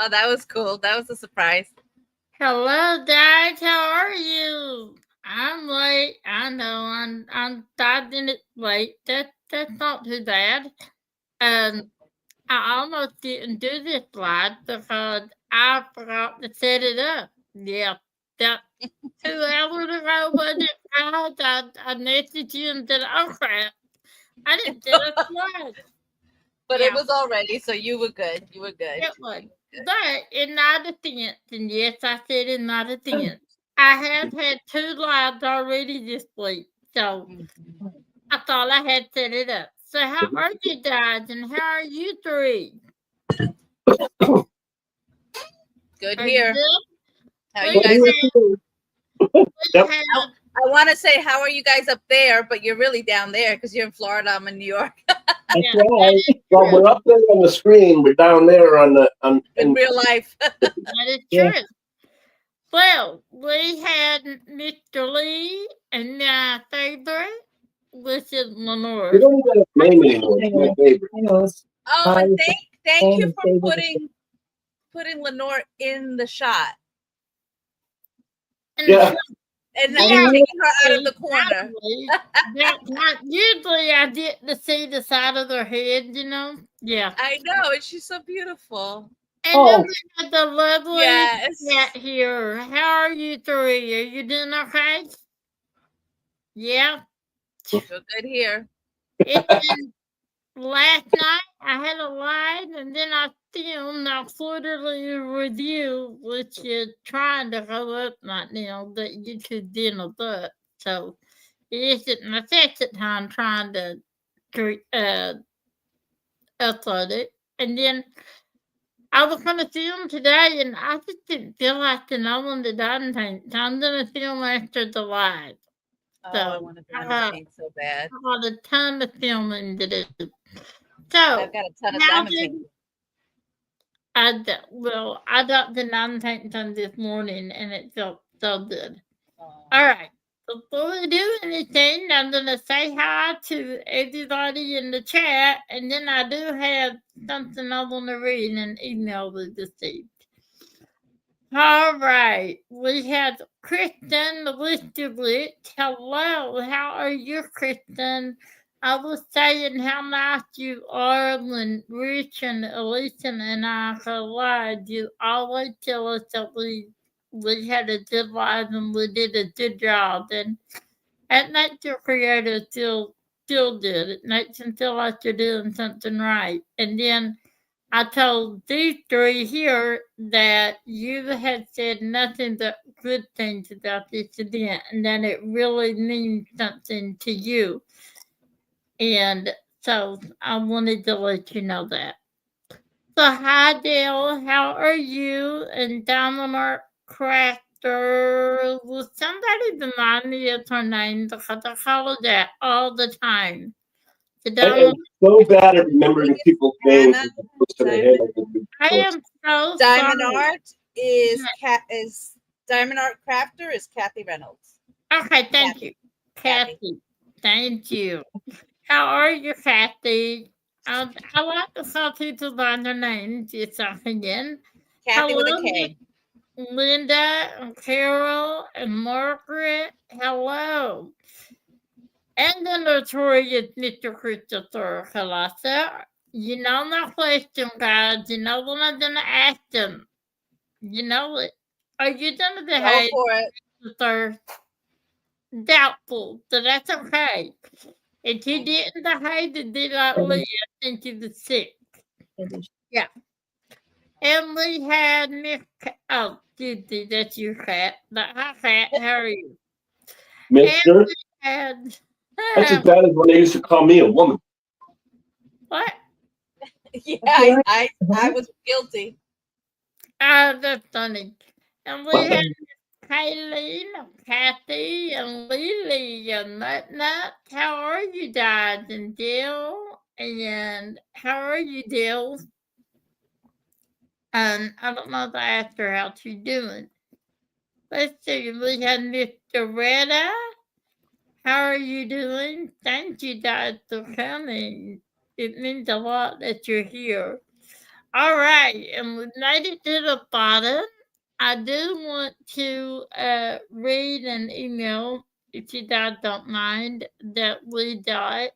Oh, that was cool. That was a surprise. Hello, Dad. How are you? I'm late. I know. I'm 5 minutes late. That's not too bad. Um, I almost didn't do this slide because I forgot to set it up. Yeah, that 2 hours ago was it? I messaged you and said, "Oh crap, I didn't set a slide." But it Yeah, was all ready, so you were good. You were good. it was. But in my defense, and yes, I said in my defense, I have had 2 lives already this week, so Mhm. I thought I had set it up. So how are you guys, and how are you three? Good Are you here. good? How you We guys? we Yep. have I want to say how are you guys up there, but you're really down there because you're in Florida. I'm in New York. That's yeah, that right. is Well, true. we're up there on the screen. We're down there on the In and real life. That is yeah. true. Well, we had Mr. Lee and my favorite, which is We Lenore. don't even have a name anymore. It's my favorite. I know. Oh, My and thank you own for favorite. putting Lenore in the shot And Yeah. and I taking know. her out of the corner. Actually, that's not usually I get to see the side of their head, you know? Yeah. I know, and she's so beautiful. And then Oh, we have the lovely cat Yes. here. How are you three? Are you doing okay? Yeah. Feel good here. It's been last night I had a live and then I filmed our quarterly review, which is trying to go up right now that YouTube didn't up. So it isn't my second time trying to upload it. And then I was gonna film today and I just didn't feel like the one the done thing. So I'm gonna film after the live. Oh, I So want to I drown in the got, paint so bad. I got a ton of filming to do. So I've got a ton of how diamond did paint. I got the 9 done this morning and it felt so good. Oh. All right. Before we do anything, I'm gonna say hi to everybody in the chat, and then I do have something I want to read in an email we received. All right, we have Kristen Listerlit. Hello, how are you, Kristen? I was saying how nice you are when Rich and Elisa and I collide. You always tell us that we had a good life and we did a good job, and that makes your creator feel good. It makes them feel like you're doing something right, and then I told these three here that you had said nothing but good things about this event and that it really means something to you. And so I wanted to let you know that. So, hi, Dale. How are you? And Dominic Crafter. Will somebody remind me of her name? Because I call her that all the time. The I Dominic. am so bad at I think remembering it's people's names Anna as opposed to their Diamond. head. I am so Diamond sorry. Art is Diamond Art Crafter is Kathy Reynolds. Okay, thank you, Kathy. Kathy. Kathy. Thank you. How are you, Kathy? I like to call people by their names just again. Kathy with a Hello, Miss K. Linda and Carol and Margaret. Hello. And the notorious Mr. Christopher Kalasa. You know my question, guys. You know what I'm gonna ask them. You know it. Are you gonna Go behave, for it. Christopher? Doubtful, so that's okay. If he Mm. didn't behave to be like Lee, I think he was sick. Yeah. And we had Miss oh, Judy, that's your cat. But hi, cat, how are you? And Mister, we had, that's as bad as when they used to call me a woman. what? Yeah, Okay. I was guilty. Ah, that's funny. And we had Okay. Kayleen, Kathy, and Lily, and Nut. How are you guys? And Dale, and how are you, Dale? I don't know if I asked her how she's doing. Let's see, we had Mr. Retta. How are you doing? Thank you guys for coming. It means a lot that you're here. All right, and we made it to the bottom. I do want to read an email, if you guys don't mind, that we got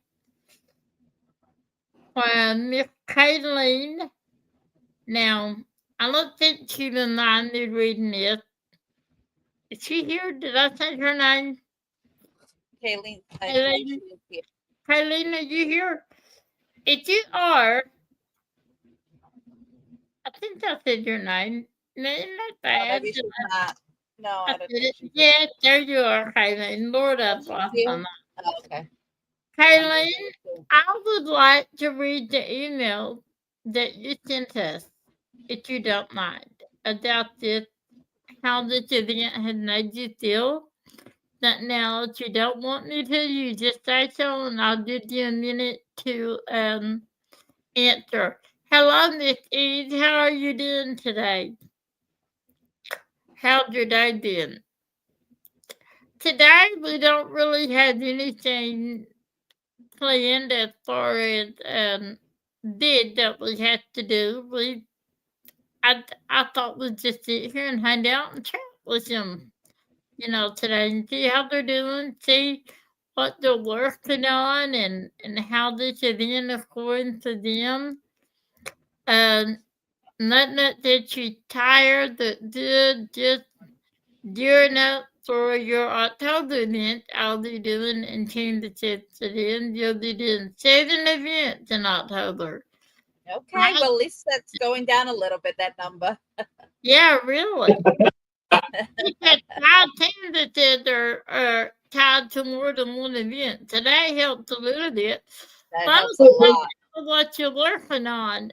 from Miss Kayleen. Now, I don't think she will mind me reading this. Is she here? Did I say her name? Kayleen, I Kayleen? believe she is here. Kayleen, are you here? If you are, I think I said your name. No, not Oh, bad. maybe she's not. No, I I don't did think it. she's Yes, there you are, Kayleen. Lord, I've she's lost here? my mind. Oh, okay. Kayleen, I would like to read the email that you sent us, if you don't mind, about this, how this event has made you feel. That now, if you don't want me to, you just say so, and I'll give you a minute to answer. Hello, Miss Eve. How are you doing today? How's your day been? Today, we don't really have anything planned as far as bid that we have to do. I thought we'd just sit here and hang out and chat with them, today and see how they're doing, see what they're working on, and how this event is going for them. Not that you're tired, but just gearing up for your October event. I'll be doing in Kansas City. You'll be doing 7 events in October. Okay, Right. well, at least that's going down a little bit, that number. Yeah, really. We had 5 teams that are tied to more than one event. Today helped a little bit. That But helps a lot. what you're working on,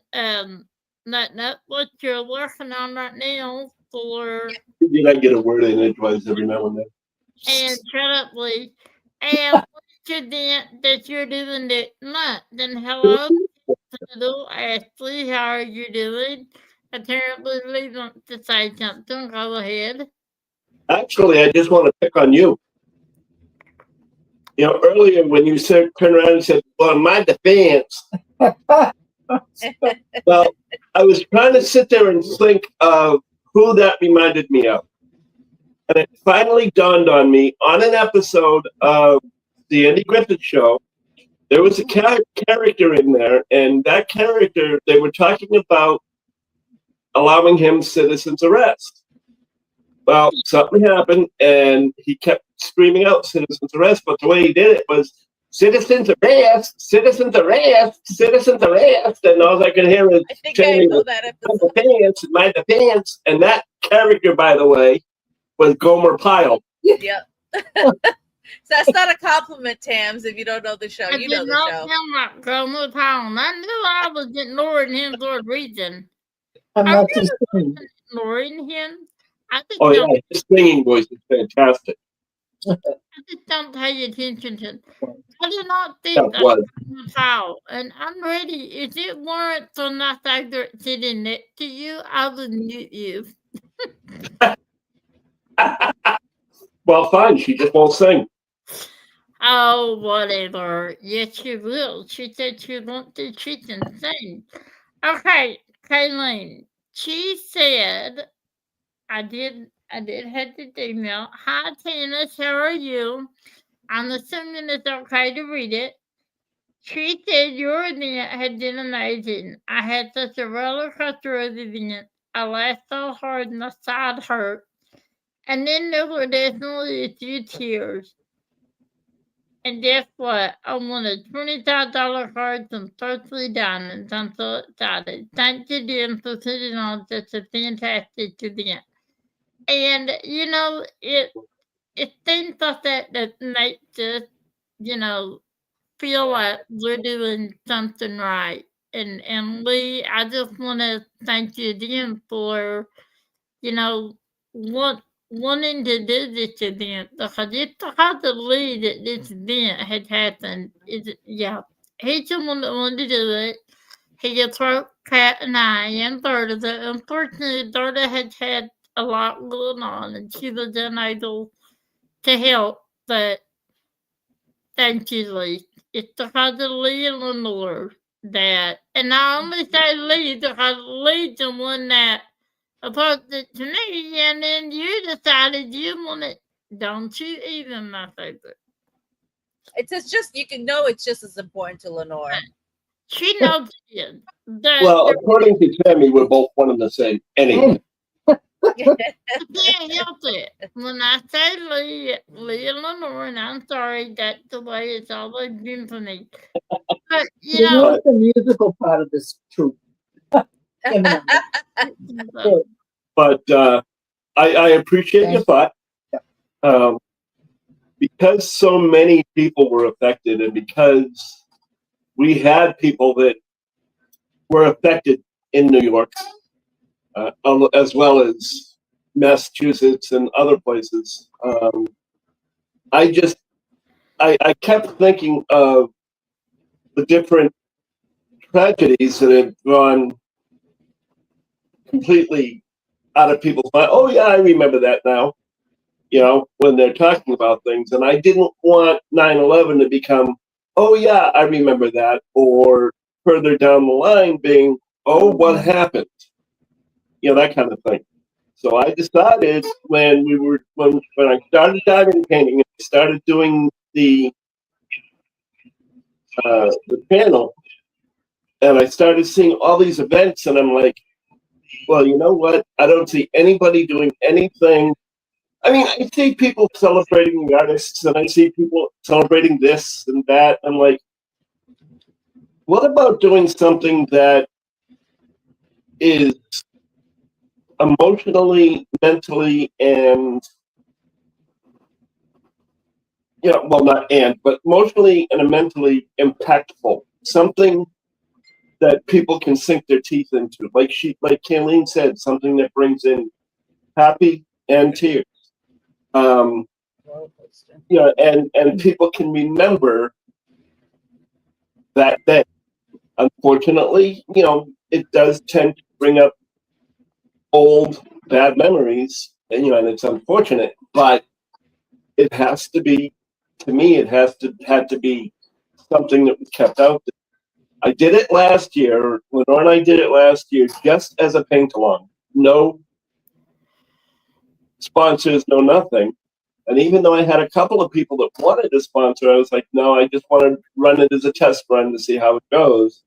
not what you're working on right now for. You gotta get a word in edgewise every now and then. And shut up, Lee. And what's your event that you're doing this month? Then hello, little Ashley. How are you doing? Apparently, Lee wants to say something. Go ahead. Actually, I just want to pick on you. You know, earlier when you said, turned around and said, well, in my defense. Well, I was trying to sit there and think of who that reminded me of. And it finally dawned on me on an episode of the Andy Griffith Show. There was a character in there, and that character, they were talking about allowing him citizen's arrest. Well, something happened, and he kept screaming out citizen's arrest, but the way he did it was citizen's arrest, citizen's arrest, citizen's arrest, and all I could hear was I think I know that episode. my defense, and that character, by the way, was Gomer Pyle. Yep. So that's not a compliment, Tams, if you don't know the show. I You know did the not show. sound like Gomer Pyle. I knew I was ignoring him for a reason. I'm I not really just wasn't ignoring him. I just, Oh, don't, yeah, his singing voice is fantastic. I just don't pay attention to. I do not That think was. Gomer Pyle. And I'm ready. If it weren't for my favorite sitting next to you, I would mute you. Well, fine, she just won't sing. Oh, whatever. Yes, she will. She said she wants to treat and sing. Okay, Kayleen. She said, I did have the email. Hi, Tannis. How are you? I'm assuming it's okay to read it. She said your event had been amazing. I had such a roller coaster of event. I laughed so hard my side hurt. And then there were definitely a few tears. And guess what? I won a $25 card from Firstly Diamonds. I'm so excited. Thank you, Jim, for putting on such a fantastic event. And, it's things like that makes us, feel like we're doing something right. And Lee, I just want to thank you again for, wanting to do this event, because it's because of Lee that this event had happened. He's the one that wanted to do it. He just wrote Kat and I and Berta. Unfortunately, Berta had a lot going on and she was unable to help, but thank you, Lee. It's because of Lee and Lenore that And I only say Lee because Lee's the one that opposed it to me, and then you decided you wanted. Don't you even, my favorite. It's just you can know it's just as important to Lenore. She knows it is. Well, according to Tammy, we're both one and the same. Anyway, I can't help it. When I say Lee and Lenore, and I'm sorry, that's the way it's always been for me. But, you You know know, what the musical part of this troop? but I appreciate your thought. Because so many people were affected, and because we had people that were affected in New York, as well as Massachusetts and other places, I kept thinking of the different tragedies that have gone completely out of people's mind. Oh yeah, I remember that now. You know, when they're talking about things, and I didn't want 9/11 to become, oh yeah, I remember that, or further down the line being, oh, what happened? You know, that kind of thing. So I decided when I started diamond painting and started doing the panel, and I started seeing all these events, and I'm like, well, you know what? I don't see anybody doing anything. I mean, I see people celebrating the artists, and I see people celebrating this and that. I'm like, what about doing something that is emotionally, mentally, and, you know, well, not and, but emotionally and mentally impactful? Something that people can sink their teeth into. Like Kayleen said, something that brings in happy and tears. You know, and people can remember that day. Unfortunately, you know, it does tend to bring up old bad memories, and you know, and it's unfortunate, but it has to be, to me, it had to be something that was kept out there. I did it last year. Lenore and I did it last year just as a paint along. No sponsors, no nothing. And even though I had a couple of people that wanted to sponsor, I was like, no, I just want to run it as a test run to see how it goes.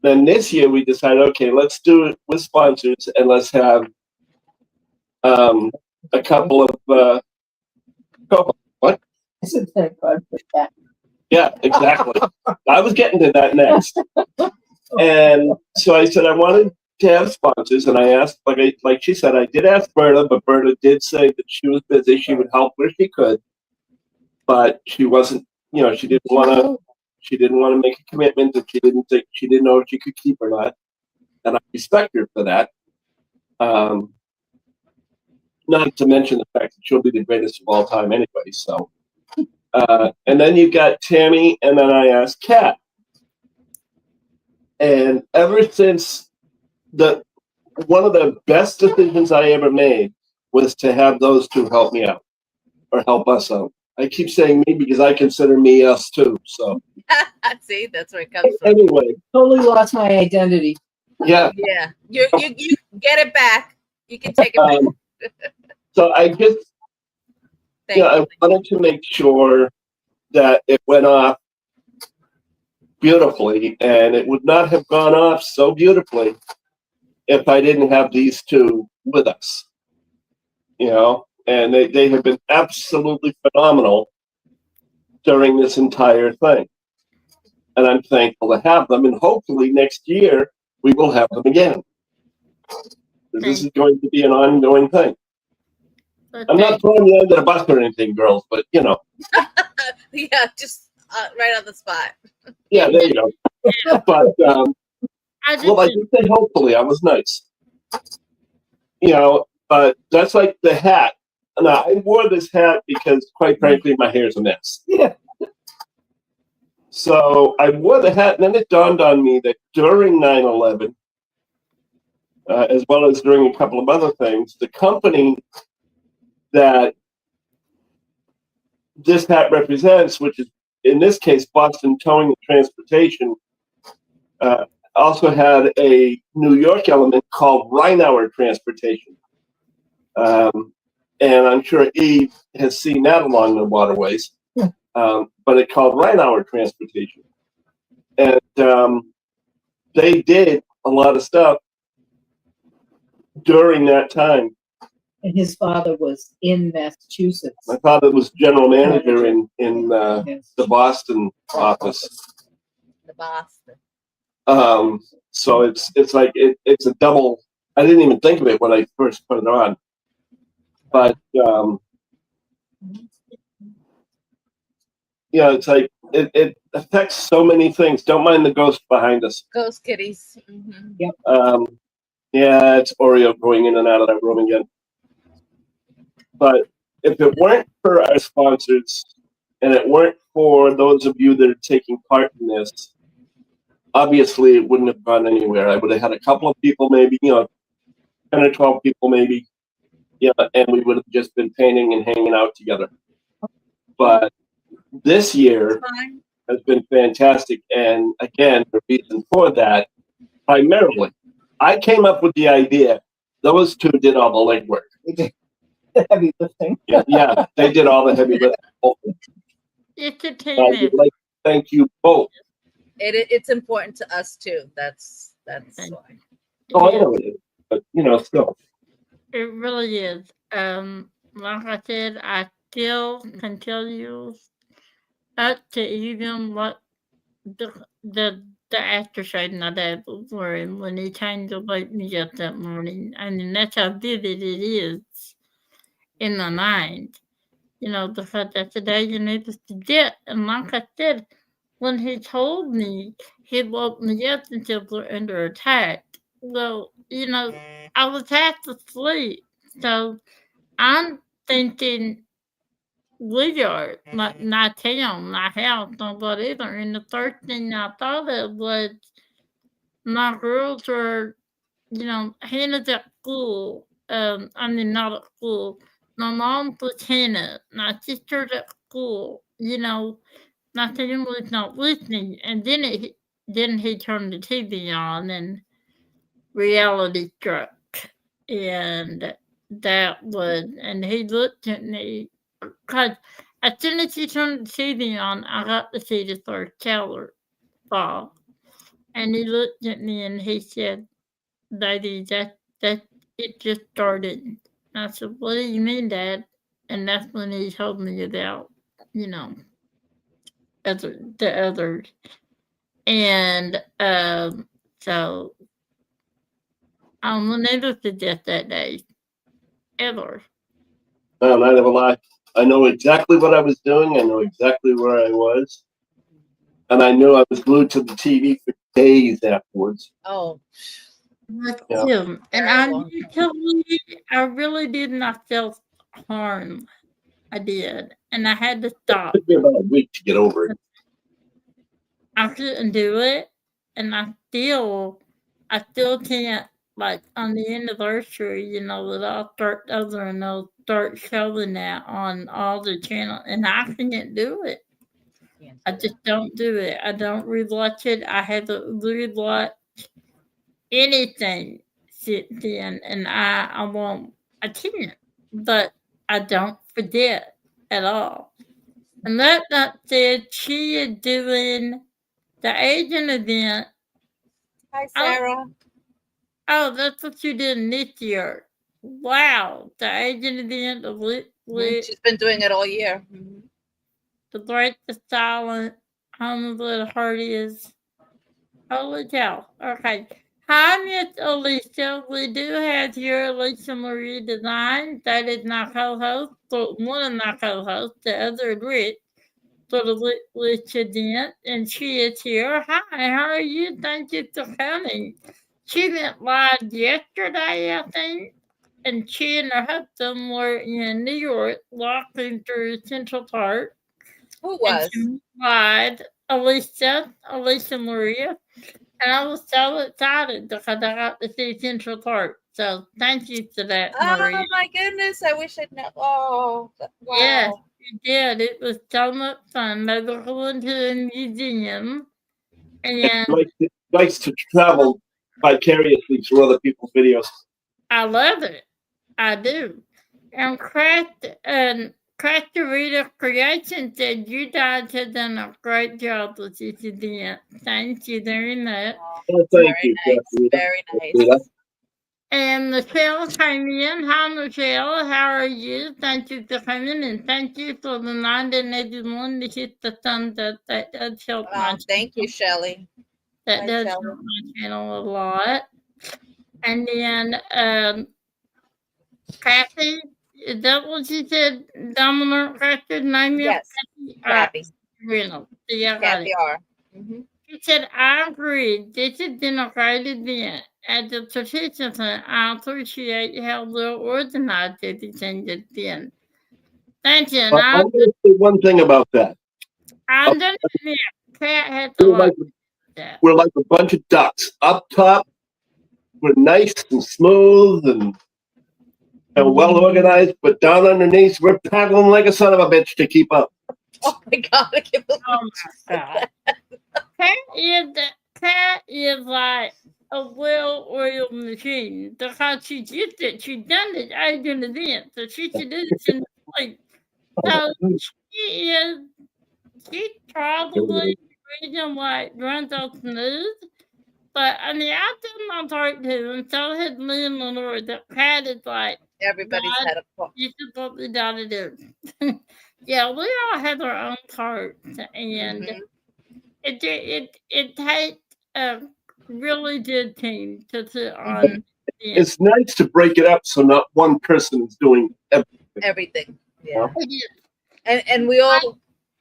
Then this year we decided, okay, let's do it with sponsors, and let's have a couple of what? I said, thank God for that. Yeah, exactly. I was getting to that next. And so I said I wanted to have sponsors, and I asked, like she said, I did ask Berta, but Berta did say that she was busy. She would help where she could, but she wasn't. You know, she didn't want to. She didn't want to make a commitment that she didn't think she didn't know if she could keep or not, and I respect her for that. Not to mention the fact that she'll be the greatest of all time anyway. So, and then you got Tammy, and then I asked Kat, and ever since one of the best decisions I ever made was to have those two help me out or help us out. I keep saying me because I consider me us too. So See, that's where it comes from. anyway, Totally lost my identity. yeah. Yeah, you get it back. You can take it back. So I just, I wanted to make sure that it went off beautifully, and it would not have gone off so beautifully if I didn't have these two with us. You know, and they have been absolutely phenomenal during this entire thing. And I'm thankful to have them, and hopefully next year we will have them again. This is going to be an ongoing thing. I'm not throwing you under the bus or anything, girls, but you know. Yeah, just right on the spot. Yeah, there you go. But well, I did say hopefully. I was nice. You know, but that's like the hat. Now, I wore this hat because, quite frankly, my hair's a mess. Yeah. So I wore the hat, and then it dawned on me that during 9/11, as well as during a couple of other things, the company that this hat represents, which is in this case Boston Towing and Transportation, Also had a New York element called Rheinauer Transportation. And I'm sure Eve has seen that along the waterways. But it called Rheinauer Transportation. And they did a lot of stuff during that time. And his father was in Massachusetts. My father was general manager in Yes. the Boston office. The Boston. So it's like it's a double. I didn't even think of it when I first put it on, but it's like it affects so many things. Don't mind the ghost behind us. Ghost kitties. Mhm. Yeah, it's Oreo going in and out of that room again. But if it weren't for our sponsors, and it weren't for those of you that are taking part in this, obviously it wouldn't have gone anywhere. I would have had a couple of people, maybe 10 or 12 people, maybe, and we would have just been painting and hanging out together. But this year Fine. has been fantastic, and again, the reason for that, primarily, I came up with the idea. Those two did all the legwork. They did the heavy lifting. Yeah, they did all the heavy lifting. It's a I team would effort. like to thank you both. It's important to us too. That's Thank why. Oh, I know it is, but still. It really is. Like I said, I still can tell you up to even what the aftershave my dad was wearing when he came to wake me up that morning. I mean, that's how vivid it is in my mind. Because that's the day you need to forget. And like I said, when he told me he woke me up and said we're under attack. Well, I was half asleep. So I'm thinking we are, not town, not house, nobody either. And the first thing I thought of was my girls were, Hannah's at school. Not at school. My mom was Hannah. My sister's at school. My family's not listening. And then he turned the TV on and reality struck. And and he looked at me, because as soon as he turned the TV on, I got to see the first tower fall. And he looked at me and he said, "Lady, that it just started." And I said, "What do you mean, Dad?" And that's when he told me about, the others. And so I will never forget that day, ever. No, I never lie. I know exactly what I was doing. I know exactly where I was. And I knew I was glued to the TV for days afterwards. Oh, Yeah. Yeah. And Terrible. I really did not feel harm. I did. And I had to It stop. took me about a week to get over it. I couldn't do it. And I still can't, like, on the anniversary, that I'll start over and they'll start showing that on all the channels. And I can't do it. I just don't do it. I don't rewatch it. I haven't rewatched anything since then, and I won't. I can't, but I don't forget at all. And that said, she is doing the agent event. Hi, Sarah. Oh, that's what you did this year. Wow, the agent event of She's been doing it all year. Mhm. The Break the Silent, Home of the Heart is. Holy cow. Okay. Hi, Miss Alicia. We do have here Alicia Marie Design. That is my co-host, one of my co-hosts, the other Rich, for the Alicia Dent, and she is here. Hi, how are you? Thank you for coming. She went live yesterday, I think, and she and her husband were in New York, walking through Central Park. Who And was? she lied, Alicia Maria. And I was so excited because I got to see Central Park. So thank you for that, Maria. Oh my goodness! I wish I'd know. Oh, wow. Yes, you did. It was so much fun. They were going to a museum. And nice to travel vicariously through other people's videos. I love it. I do. And Crafterita Creation said you guys have done a great job with this event. Thank you very much. Oh, thank Very you, nice. Crafterita. Very Crafterita. nice. And Michelle came in. Hi, Michelle. How are you? Thank you for coming, and thank you for reminding everyone to hit the thumbs up. That does help my Thank you, channel. Shelley. That Hi, does Shelley. help my channel a lot. And then Kathy, is that what you said? Dominant record name? Yes, Kathy. Reynolds. Yeah, I got it. Kathy R. Mhm. She said, I agree. This has been a great event. As a participant, I appreciate how well organized everything has been. Thank you. And I'm going to say one thing about that. I'm done. Yeah, Kat had to We're like like, that. we're like a bunch of ducks. Up top, we're nice and smooth and well organized, but down underneath, we're paddling like a son of a bitch to keep up. Oh my God! I can't believe Oh my God. Kat is like a well-oiled machine because she did it. She done it as an event, so she should do this in the sleep. So she's probably the reason why it runs off smooth. But I mean, I've done my part too, and so has me and Lenore. That Kat is like, everybody's God, had a point. you should what we gotta do. Yeah, we all have our own parts, and Mhm. it takes a really good team to sit on. Mhm. It's nice to break it up so not one person is doing everything. Everything. Yeah. It is. And we all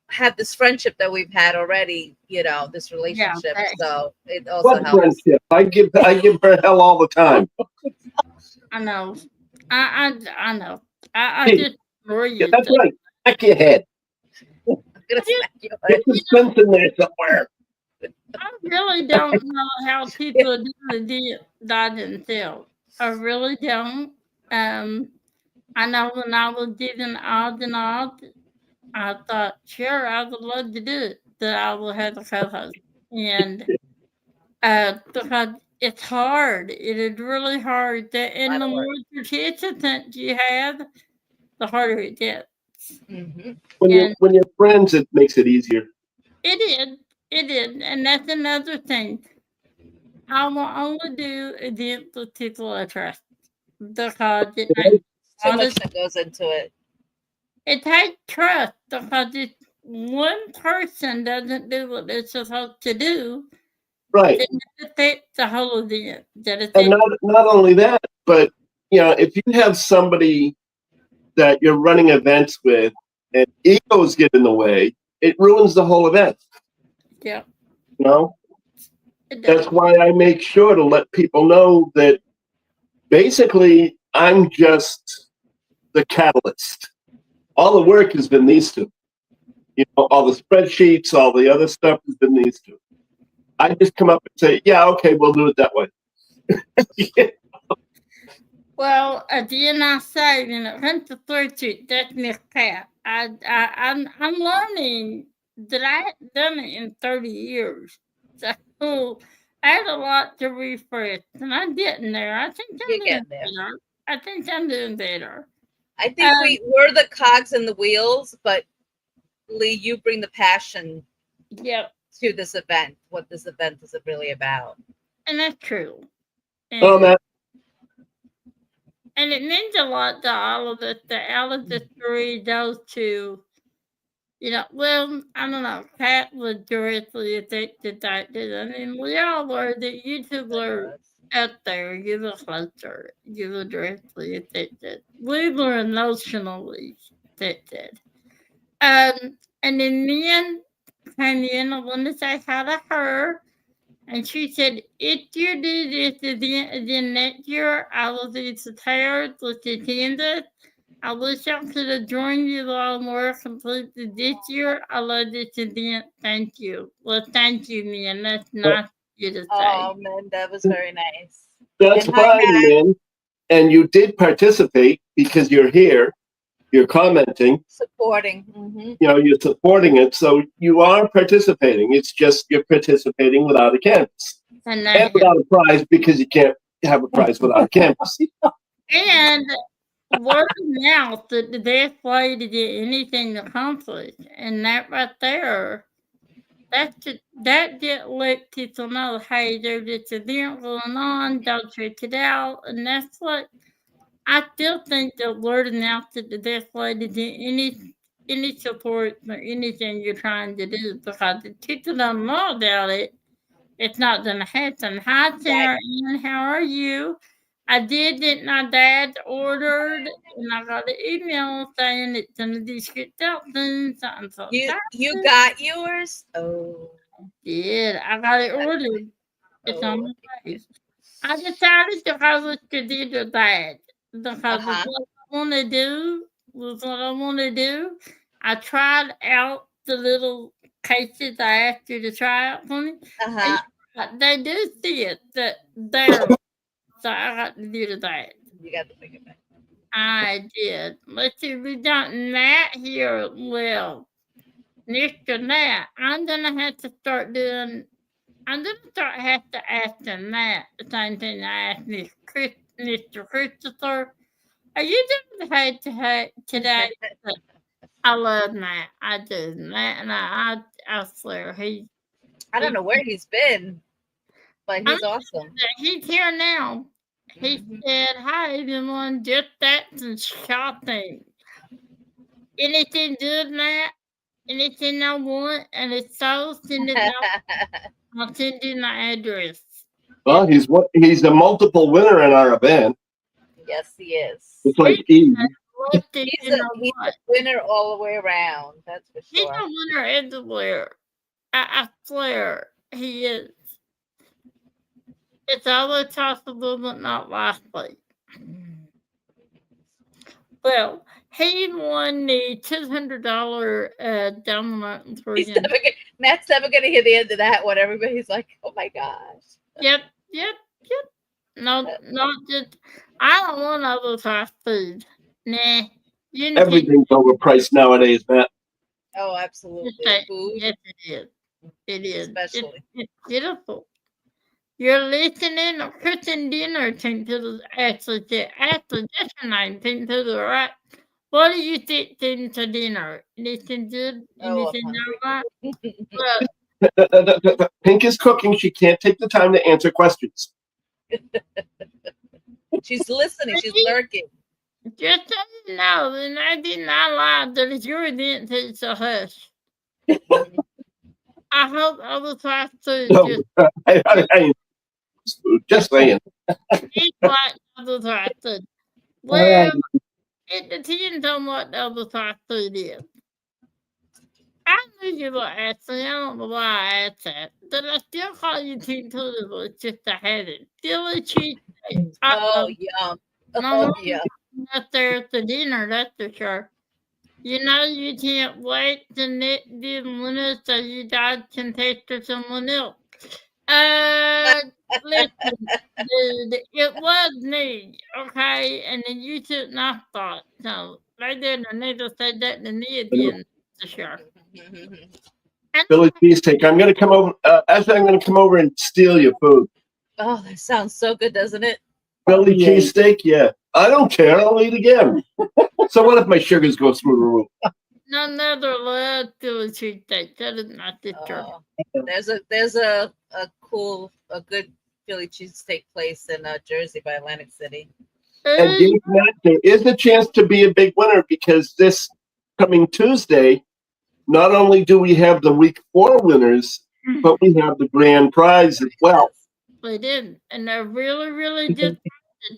have this friendship that we've had already. You know, this relationship. thanks. So it also What helps. friendship? I give her hell all the time. I know. I know. I Hey, just worry Yeah, you. that's right. Back your head. I'm gonna smack you. Get some sense in there somewhere. I really don't know how people do that themselves. I really don't. I know when I was given odds and odds, I thought, sure, I would love to do it, that I will have a co-host. And because it's hard. It is really hard. And the Lot of more work. participants you have, the harder it gets. Mhm. When you're friends, it makes it easier. It is. And that's another thing. I will only do events with people I trust because it takes Too much that goes into it. it takes trust because if one person doesn't do what they're supposed to do, Right. it affects the whole event. And not only that, but if you have somebody that you're running events with and egos get in the way, it ruins the whole event. Yeah. You know? It That's does. why I make sure to let people know that basically I'm just the catalyst. All the work has been these two. All the spreadsheets, all the other stuff has been these two. I just come up and say, yeah, okay, we'll do it that way. Well, again, I say, when it comes to spreadsheet, that's Miss Pat. I'm learning that I haven't done it in 30 years. So I had a lot to refresh, and I'm getting there. I think I'm You're doing getting there. better. I think I'm doing better. I think we're the cogs in the wheels, but Lee, you bring the passion Yep, to this event. What this event is really about. and that's true. Oh, And, man. and it means a lot to all of us that out of the three, those two, well, I don't know. Pat was directly affected that did. I mean, we all were that you two were out there. You were closer. You were directly affected. We were emotionally affected. And then Nan came in. I want to say hi to her. And she said, if you do this again next year, I will be prepared with the attendance. I wish I could have joined you all more completely this year. I love this event. Thank you. Well, thank you, man. That's nice of you to say. Oh man, that was very nice. That's And hi, fine, Matt. man. And you did participate because you're here. you're commenting, Supporting. Hmm. you're supporting it. So you are participating. It's just you're participating without a canvas And and without a prize because you can't have a prize without a canvas. and word of mouth that the best way to get anything accomplished, and that right there, that just let people know, hey, there's this event going on, don't check it out, and that's what I still think that word of mouth is the best way to do any support or anything you're trying to do, because if people don't know about it, it's not gonna happen. Hi, Sarah Ann, how are you? I did get my dad ordered, and I got an email saying it's gonna be shipped out soon. So I'm so You excited. got yours? Oh. Yeah, I got it ordered. It's on the way. I decided to go with the digital dad because Uh-huh. what I want to do was what I want to do. I tried out the little cases I asked you to try out for me. Uh-huh. They do see it that there. So I got to do that. You got the bigger bag. I did. Let's see, we got Nat here. Well, Mr. Nat, I'm gonna have to start doing. I'm gonna have to ask Nat the same thing I asked Mr. Christopher. Are you doing head to head today? I love Nat. I do. Nat and I swear I don't know where he's been, but he's awesome. he's here now. He Mhm. said, hi everyone, just that and shopping. Anything good, Matt? Anything I want? And it's so send it out. I'll send you my address. Well, he's a multiple winner in our event. Yes, he is. It's like Eve. He's a winner all the way around. That's for He's sure. a winner everywhere. I swear he is. It's always possible, but not likely. Well, he won the $200 dominant Matt's never gonna hear the end of that one. Everybody's like, "Oh my gosh!" Yep. No, not just. I don't want other fast food. Nah. Everything's overpriced nowadays, Matt. Oh, absolutely. Food, yes, it is. It is. especially. It's beautiful. You're listening or cooking dinner to the actually that's your name to the right. What do you think to dinner? Anything good? Oh, Anything I'm not right? The Pink is cooking. She can't take the time to answer questions. She's listening. She's lurking. Just so you know, and I did not lie that it's your event, it's a hush. I hope other fast food just saying. Eat like other fast food. Well, it depends on what the other fast food is. I knew you were asking. I don't know why I asked that. But I still call you Team Tootable. It's just I had it. Philly cheesesteak. Oh, yum. Oh, yum. Up there at the dinner, that's for sure. You know you can't wait to knit the winner so you guys can taste for someone else. Listen, dude, it was me, okay? And then you took my thought. So they didn't need to say that to me again, for sure. Philly cheesesteak. I'm gonna come over. Actually, I'm gonna come over and steal your food. Oh, that sounds so good, doesn't it? Philly cheesesteak. Yeah, I don't care. I'll eat again. So what if my sugars go through the roof? None other love Philly cheesesteak. That is not the truth. There's a good Philly cheesesteak place in Jersey by Atlantic City. And yes, Matt, there is a chance to be a big winner because this coming Tuesday, not only do we have the week 4 winners, but we have the grand prize as well. They did, and they're really, really good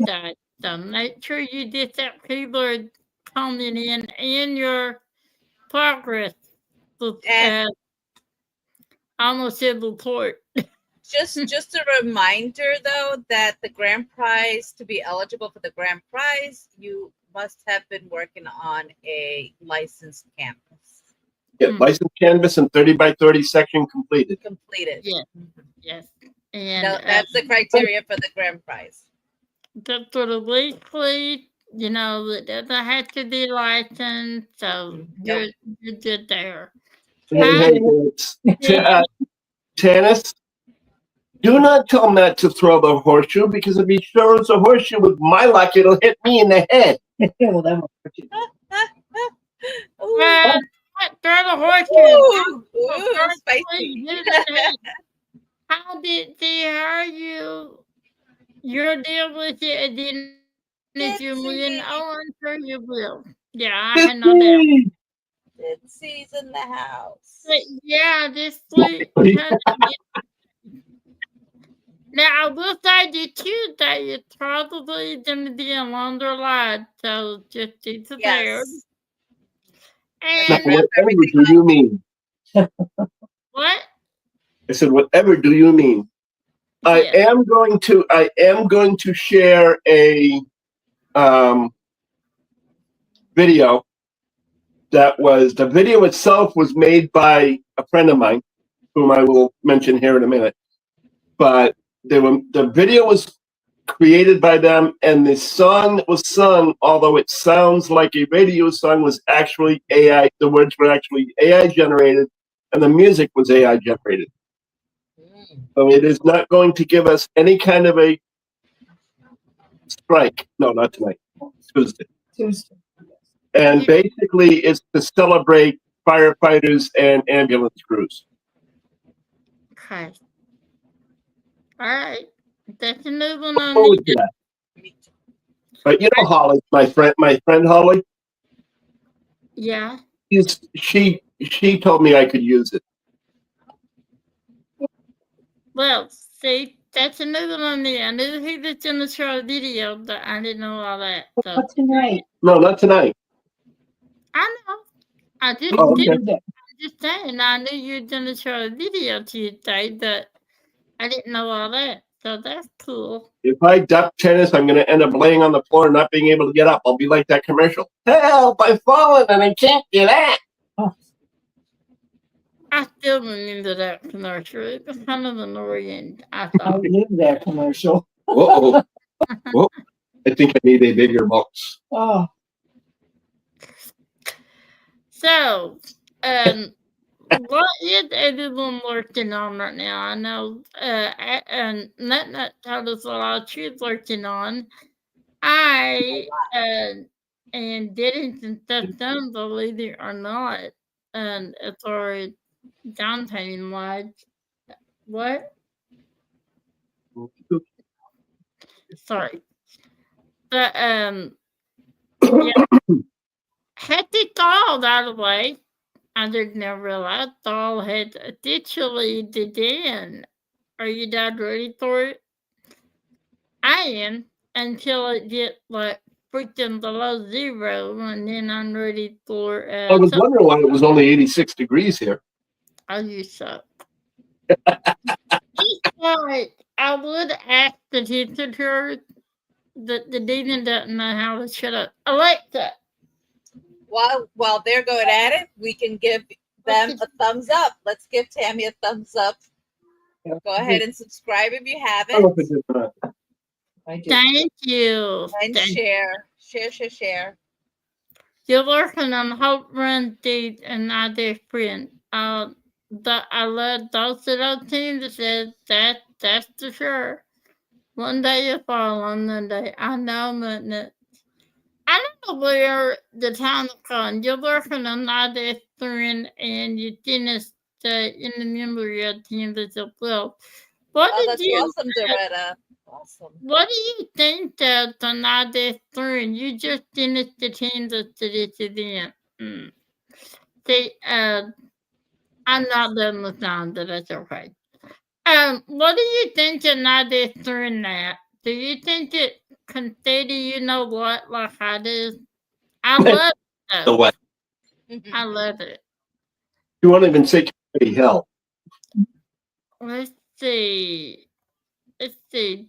that. So make sure you get that keyboard comment in your progress. Almost said report. Just a reminder, though, that the grand prize, to be eligible for the grand prize, you must have been working on a licensed canvas. Yeah, licensed canvas and 30 by 30 section completed. Yes. Yes. And that's the criteria for the grand prize. That's for the weekly you know, it doesn't have to be licensed, so you're good there. Hey, it's Tanis, do not tell Matt to throw the horseshoe because if he throws a horseshoe with my luck, it'll hit me in the head. Well, that was Ooh, Throw the horseshoe. ooh, spicy. How did they hire you? Your deal with it, and then if you win, Ditsy. oh, I'm sure you will. Yeah, I had no doubt. Ditsy's in the house. But yeah, this week. Now, I will say to you that it's probably going to be a longer ride, so just be prepared. Yes. Now, And whatever do you mean? what? I said, whatever do you mean? I Yes. am going to share a video the video itself was made by a friend of mine, whom I will mention here in a minute. But the video was created by them, and the song that was sung, although it sounds like a radio song, was actually AI. The words were actually AI generated, and the music was AI generated. So it is not going to give us any kind of a strike. No, not tonight. Tuesday. Tuesday. And basically, it's to celebrate firefighters and ambulance crews. Okay. All right. That's a new one on Forward me. to that. But you know, Holly, my friend Holly. Yeah. She told me I could use it. Well, see, that's a new one on me. I knew he was in the short video, but I didn't know all that. So Not tonight. No, not tonight. I know. I just Oh, did. okay. I'm just saying. I knew you were going to show a video Tuesday, but I didn't know all that. So that's cool. If I duck tennis, I'm going to end up laying on the floor and not being able to get up. I'll be like that commercial. Help! I've fallen and I can't get up. Oh, I still remember that commercial. It was kind of annoying. I I thought. live that commercial. Whoa. Whoa. I think I need a bigger box. Oh, So, what is everyone working on right now? I know, and Nut told us what she's working on. I and getting some stuff done, believe it or not, and as far as downtown wise, what? Sorry, but yeah, had the doll out of the way. I didn't realize doll had officially began. Are you guys ready for it? I am until it gets like freaking below zero, and then I'm ready for. I was wondering why it was only 86 degrees here. Oh, you suck. Right. I would ask the teacher. The demon doesn't know how to shut up. Alexa. While they're going at it, we can give them a thumbs up. Let's give Tammy a thumbs up. Go ahead and subscribe if you I don't know if it haven't. did or not. I did. Thank you. And Thank share. You're working on Hope Run Deed and I Dear Friend. But I love those little teams that says that's for sure. One day you'll fall on the day. I know, but I don't know where the time is gone. You're working on I Dear Friend and you finished in the memory of team as well. What Oh, did that's you awesome, Doretta. Awesome. What do you think of the Nade 3? You just finished the changes to this event. See, I'm not done with sound, but that's okay. What do you think of Nade 3 now? Do you think it can say to you know what like I do? I love it. The what? I love it. You won't even say community hell. Let's see.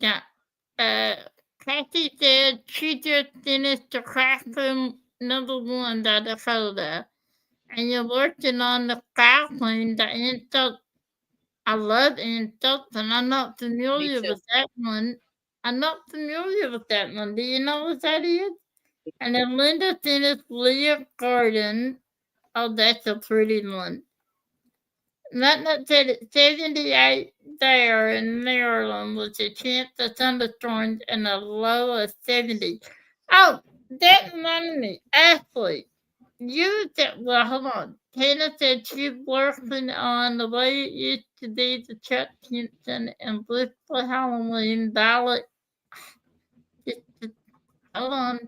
Now, Kathy said she just finished the classroom #1 that Dakota, and you're working on the classroom, the insult. I love insults, and I'm not familiar too. with that one. I'm not familiar with that one. Do you know what that is? And then Linda sent us Leah Garden. Oh, that's a pretty one. That said it's 78 there in Maryland with a chance of thunderstorms and a low of 70. Oh, that reminded me. Ashley, you said, well, hold on. Tina said she's working on the way it used to be the Chuck Henson and Blissful Halloween ballot. Hold on.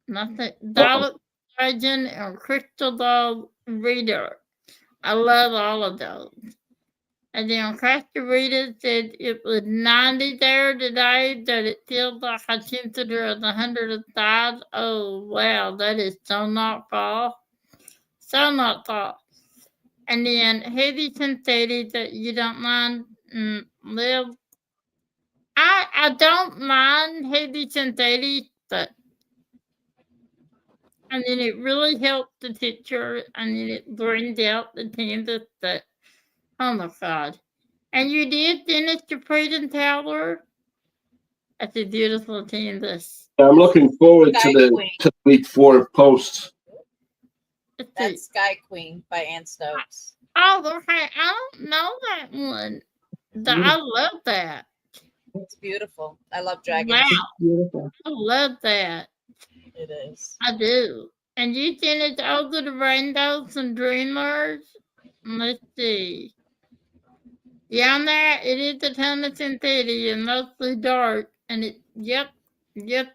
Nothing. Ballot Legend and Crystal Ball Reader. I love all of those. And then Crafty Rita said it was 90 there today, that it feels like a temperature of 105. Oh, wow, that is so not fall. So not fall. And then Heavy Synthetic that you don't mind live. I don't mind Heavy Synthetic, but I mean, it really helped the picture. I mean, it brings out the canvas, but oh my God. And you did finish the Freedom Tower? That's a beautiful canvas. I'm looking forward Sky to Queen. the week 4 posts. Let's see. That's Sky Queen by Ann Stokes. Oh, okay. I don't know that one. I love that. It's beautiful. I love dragons. Wow. Beautiful. I love that. It is. I do. And you finished Over the Rainbows and Dreamers? Let's see. Down there, it is a ton of synthetic and mostly dark. And it, yep. It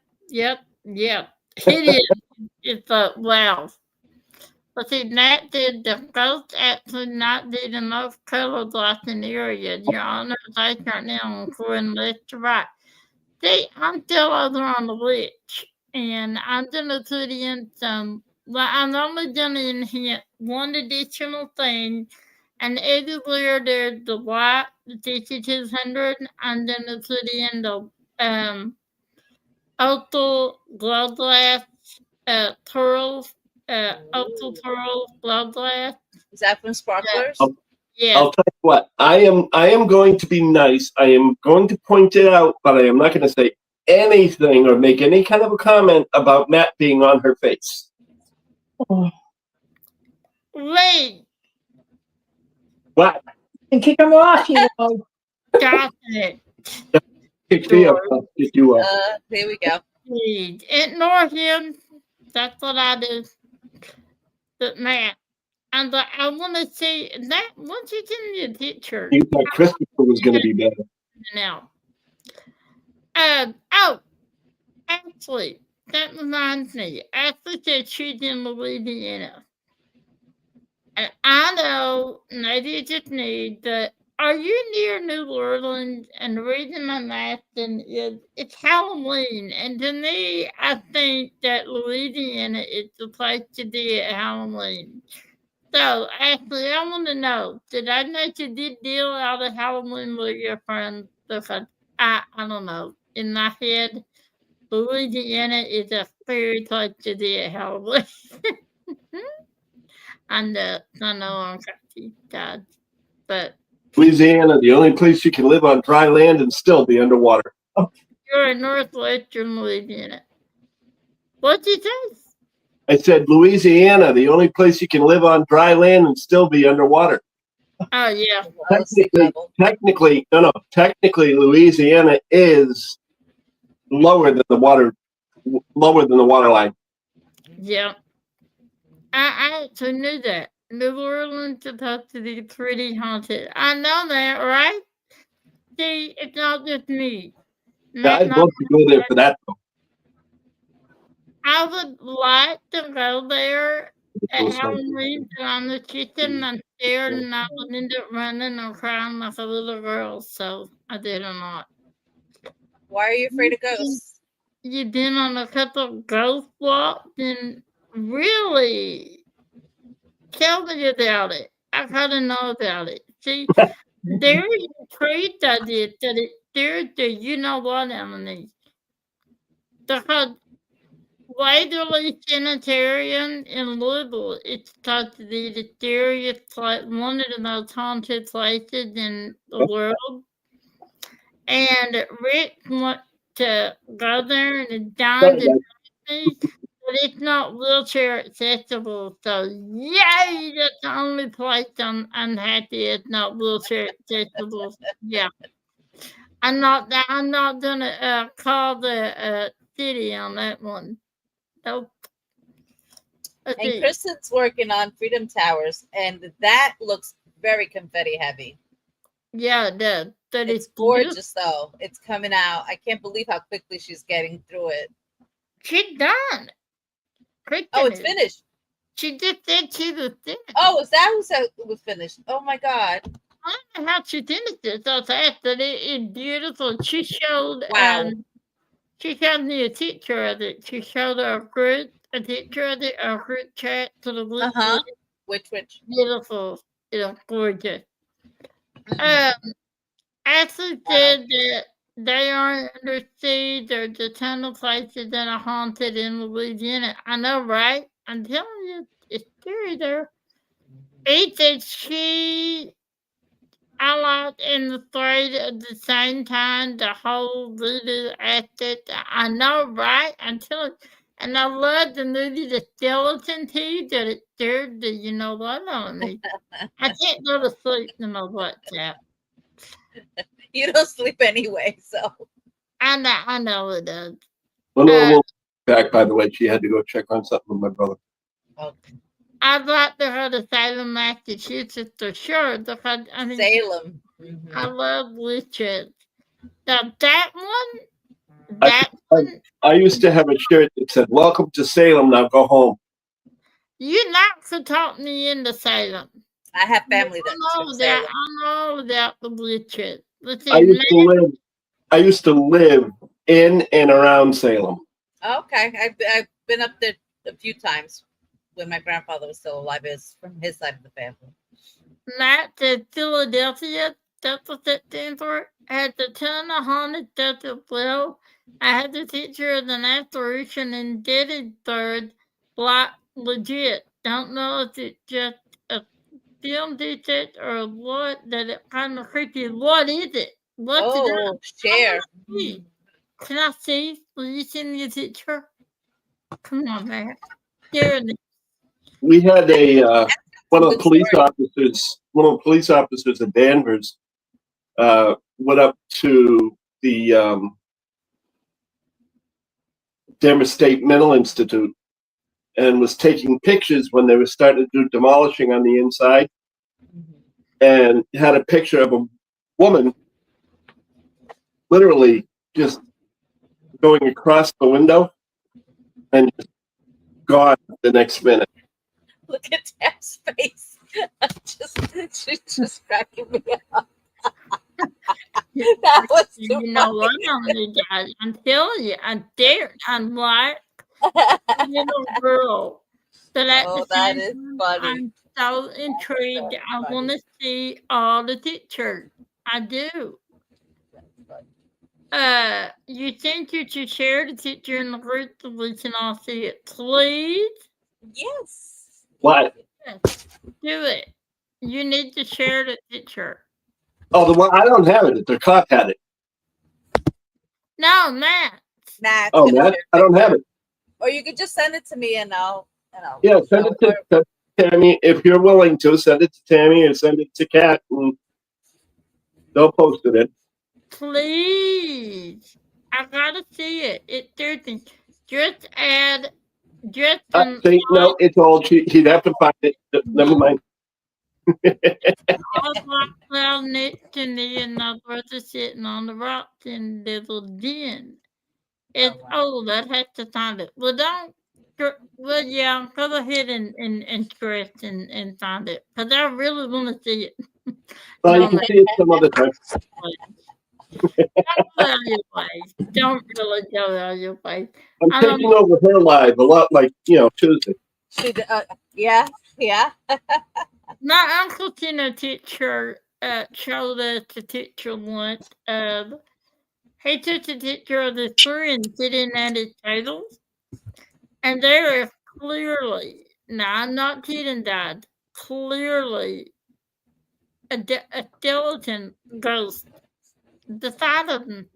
is. It's wow. But see, Nat did the ghost actually not did enough color blocking area. Your honor right now going left to right. See, I'm still over on the witch. And I'm gonna put in some, well, I'm only gonna enhance one additional thing. And everywhere there's the white, the 5200, I'm gonna put in the opal glow glass pearls, opal pearl glow glass. Is that from Sparklers? Yeah. Yeah. I'll tell you what, I am going to be nice. I am going to point it out, but I am not going to say anything or make any kind of a comment about Matt being on her face. Oh, Wait, What? and kick them off, you know. got it. Kick me up. I'll kick you up. There we go. Please. Ignore him. That's what I do. But Matt, and I want to see that once you send me a picture. You thought Christopher was going to be better. Now, oh, actually, that reminds me. Ashley said she's in Louisiana. And I know, maybe it's just me, but are you near New Orleans? And the reason I'm asking is it's Halloween. And to me, I think that Louisiana is the place to be at Halloween. So, actually, I want to know, did I make a good deal out of Halloween with your friends? Because I don't know. In my head, Louisiana is a fair place to be at Halloween. And I know I'm crazy, Dad, but Louisiana, the only place you can live on dry land and still be underwater. you're in northwestern Louisiana. What'd you say? I said Louisiana, the only place you can live on dry land and still be underwater. Oh, yeah. Technically, Louisiana is lower than the water line. Yeah. I actually knew that. New Orleans is supposed to be pretty haunted. I know that, right? See, it's not just me. Yeah, I'd love to go there for that, though. I would like to go there at Halloween, but I'm the chicken and I'm scared and I would end up running and crying like a little girl, so I did not. Why are you afraid of ghosts? You've been on a couple of ghost walks and really tell me about it. I gotta know about it. See, there is a treat I did that it scared the you know what, Emily. Because Waverly Sanitarium in Louisville, it's thought to be the scariest place, one of the most haunted places in the world. And Rick went to go there and it died me, but it's not wheelchair accessible. So yay, that's the only place I'm unhappy it's not wheelchair accessible. Yeah. I'm not gonna call the city on that one. Nope. Let's And see. Kristen's working on Freedom Towers, and that looks very confetti heavy. Yeah, it does. That It's is beautiful. gorgeous, though. It's coming out. I can't believe how quickly she's getting through it. She's done. Oh, it's Kristen is. finished. She just said she was finished. Oh, is that who said it was finished? Oh my God! I don't know how she finished it so fast, but it is beautiful. She showed Wow. she showed me a picture of it. She showed a group a picture of it, a group chat to the group. Which? Beautiful. It's gorgeous. Mhm. Ashley said that they are under siege. There's a ton of places that are haunted in Louisiana. I know, right? I'm telling you, it's scary there. He said she allied and afraid at the same time, the whole voodoo aspect. I know, right? I'm telling you. And I love the movie The Skeleton too, that it scared the you know what on me. I can't go to sleep no matter what, Jack. You don't sleep anyway, so. I know it does. Lenore will be back, by the way. She had to go check on something with my brother. Okay. I'd like to go to Salem, Massachusetts for sure. Because, I mean, Salem. Mhm. I love witches. Now that one, I used to have a shirt that said, "Welcome to Salem. Now go home." you're not to talk me into Salem. I have family I that's know from that. Salem. I know about the witches. Listen, I used to live in and around Salem. Okay, I've been up there a few times when my grandfather was still alive. Is from his side of the family. Matt said Philadelphia, that's what that stands for, has a ton of haunted stuff as well. I had the picture of an apparition in Gettysburg, like legit. Don't know if it's just a film digit or what, that it kind of creepy. What is it? What's it? Oh, share. See. Can I see? Will you send me a picture? Come on, man. There it is. We had one of the police officers at Danvers went up to the Denver State Mental Institute and was taking pictures when they were starting to do demolishing on the inside, and had a picture of a woman literally just going across the window and just gone the next minute. Look at Tab's face. She's just cracking me up. That was too You know what, funny. guys? I'm telling you, I'm like a little girl. But at Oh, the that same is time, funny. I'm so intrigued. very I funny. want to see all the pictures. I do. You think you should share the picture in the group so we can all see it, please? Yes. What? Yes, do it. You need to share the picture. Oh, the one I don't have it. The cop had it. No, Matt. Nah, Oh, Matt, I don't have it. Or you could just send it to me and I'll. Yeah, send it to Tammy if you're willing to. Send it to Tammy or send it to Kat, and they'll post it in. Please. I gotta see it. It's Thursday. Just add. See, no, it's old. He'd have to find it. Never mind. I walked down next to me and my brother sitting on the rocks in the little den. It's old. I'd have to find it. Well, don't. Well, yeah, go ahead and scratch and find it. Because I really want to see it. Well, you can see it some other time. Don't go out of your way. Don't really go out of your way. I'm taking over her live a lot like, Tuesday. Yeah. My uncle sent a picture, showed us a picture once of, he took a picture of his friend sitting at his table, and there is clearly, now I'm not kidding, Dad, clearly a skeleton ghost beside of him,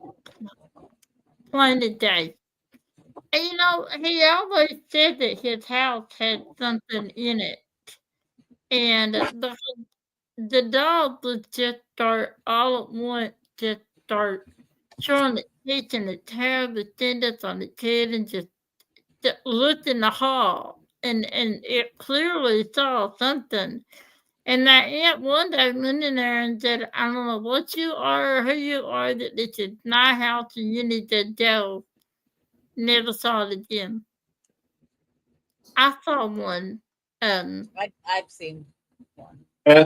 plain as day. And, you know, he always said that his house had something in it, and the dog would just start all at once, just start showing its teeth and its hair, the tendons on its head, and just looked in the hall, and it clearly saw something. And that aunt one day went in there and said, "I don't know what you are or who you are, that this is my house and you need to go." Never saw it again. I saw one. Um, I've seen one.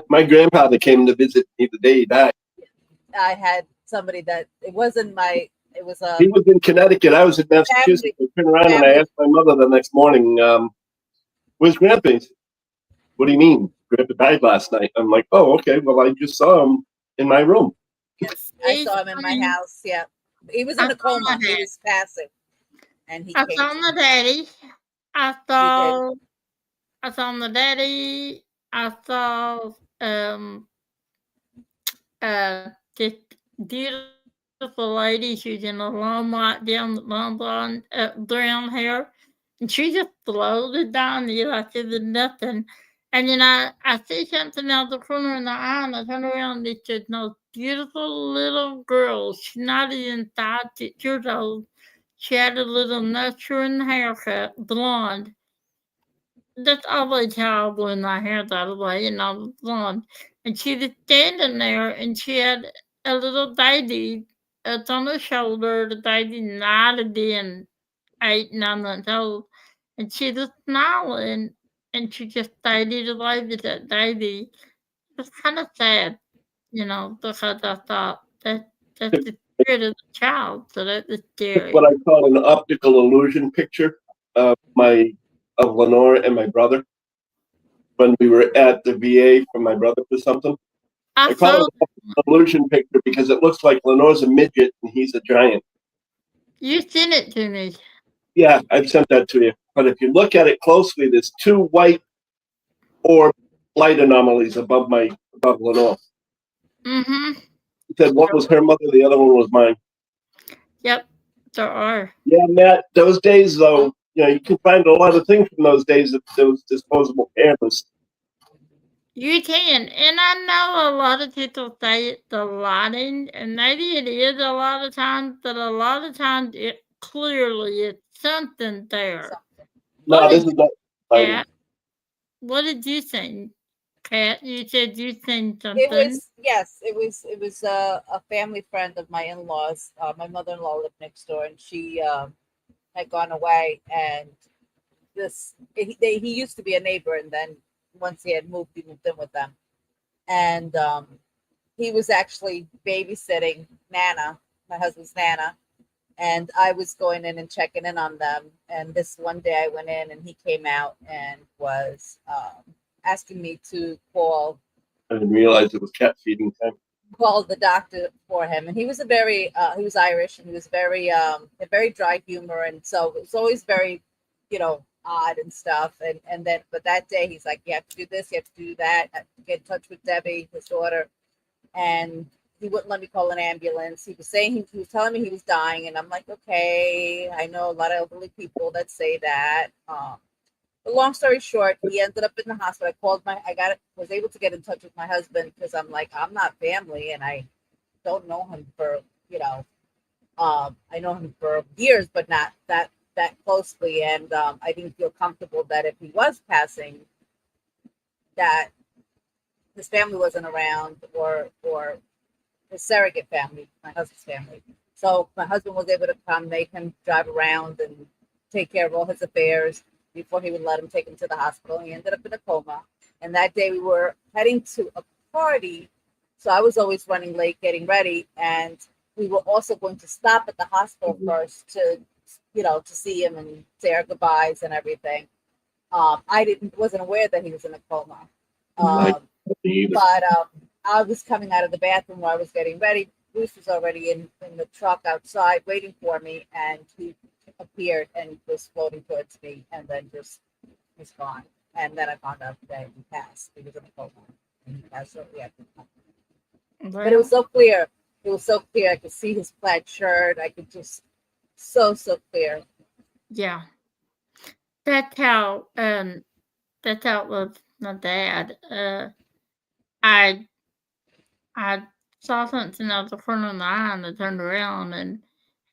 My grandfather came to visit me the day he died. I had somebody that it wasn't my. It was a He was in Connecticut. I was in Massachusetts. I turned around and I asked my mother the next morning, "Where's Grandpa?" He said, "What do you mean? Grandpa died last night." I'm like, "Oh, okay. Well, I just saw him in my room." Yes, I saw him in my house. Yeah, he was in a coma. He was passive, and he I came. saw my daddy. I saw my daddy. I saw this beautiful lady. She's in a long white down long blonde brown hair, and she just floated down me like it was nothing. And then I see something out the corner of the eye, and I turn around and it's just no beautiful little girl. She's not even 5, 6 years old. She had a little nurturing haircut, blonde. That's always how I blew my hair that way, and I was blonde. And she was standing there, and she had a little baby. It's on her shoulder. The baby might have been 8, 9 months old, and she was smiling, and she just faded away with that baby. It was kind of sad, you know, because I thought that's the spirit of the child, so that was It's what scary. I call an optical illusion picture of Lenore and my brother when we were at the VA for my brother for something. I I call saw it an illusion picture because it looks like Lenore's a midget and he's a giant. you sent it to me. Yeah, I've sent that to you. But if you look at it closely, there's two white orb light anomalies above Lenore. Mm-hmm. He said one was her mother, the other one was mine. Yep, there are. Yeah, Matt, those days though, you can find a lot of things from those days of those disposable cameras. You can, and I know a lot of people say it's the lighting, and maybe it is a lot of times, but a lot of times it clearly is something there. No, What this did is not lighting. Kat? What did you think, Kat? You said you seen It something. was yes, it was a family friend of my in-laws. My mother-in-law lived next door, and she had gone away. And he used to be a neighbor, and then once he had moved, he moved in with them. And he was actually babysitting Nana, my husband's Nana, and I was going in and checking in on them. And this one day I went in, and he came out and was asking me to I didn't realize it was cat feeding time. call the doctor for him. And he was he was Irish, and he was a very dry humor, and so it was always very, odd and stuff. But that day he's like, you have to do this, you have to do that, get in touch with Debbie, his daughter. And he wouldn't let me call an ambulance. He was saying he was telling me he was dying, and I'm like, okay, I know a lot of elderly people that say that. But long story short, he ended up in the hospital. Was able to get in touch with my husband, because I'm like, I'm not family, and I don't know him for, I know him for years, but not that closely. And I didn't feel comfortable that if he was passing, that his family wasn't around, or his surrogate family, my husband's family. So my husband was able to come, make him drive around and take care of all his affairs before he would let him take him to the hospital. He ended up in a coma. And that day we were heading to a party. So I was always running late, getting ready. And we were also going to stop at the hospital first to see him and say our goodbyes and everything. I wasn't aware that he was in a coma. But I was coming out of the bathroom where I was getting ready. Bruce was already in the truck outside waiting for me, and he appeared and was floating towards me, and then just was gone. And then I found out that he passed. He was in a coma, and he passed shortly after. But it was so clear. It was so clear. I could see his plaid shirt. I could just so clear. Yeah. That's how it was my dad. I I saw something out the corner of my eye and I turned around and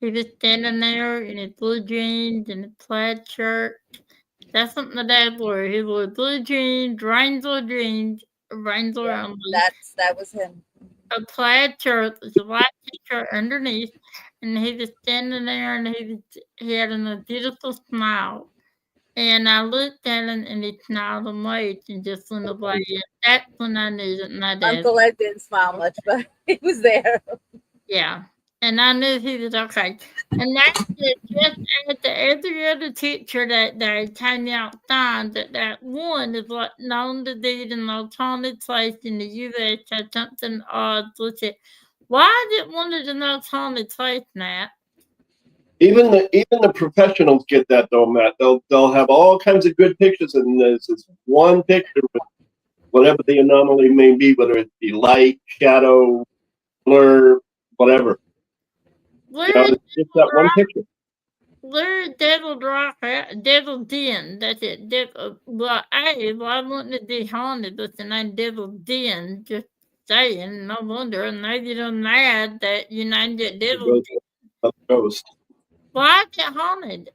he was standing there in his blue jeans and his plaid shirt. That's something my dad wore. He wore blue jeans, Ranger jeans, Ranger Yeah, only, that was him. a plaid shirt with a white t-shirt underneath, and he was standing there and he had a beautiful smile. And I looked at him and he smiled and waved and just went away. And that's when I knew that my dad, Uncle Ed didn't smile much, but he was there. yeah. And I knew he was okay. And that's it. Just after every other teacher that day came outside that one is what known to be an alternative place in the U.S. had something odd with it. Why is it one of the alternative place, Matt? Even the professionals get that though, Matt. They'll have all kinds of good pictures, and there's this one picture with whatever the anomaly may be, whether it be light, shadow, blur, whatever. Where You know, is it's just that one picture. Where's Devil Rock at? Devil Den. That's it. Devil. Well, hey, why wouldn't it be haunted with the name Devil Den? Just saying. No wonder. Maybe they're mad that you named it Devil It Den. goes a ghost. Why is it haunted?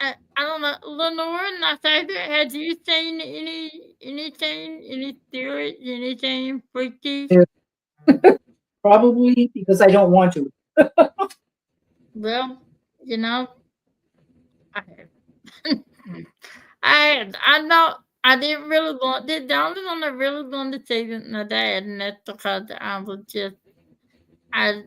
I don't know. Lenore, my favorite, have you seen anything, any spirits, anything freaky? Probably because I don't want to. Well, you know, I have. I know I didn't really want the only one I really wanted to see was my dad, and that's because I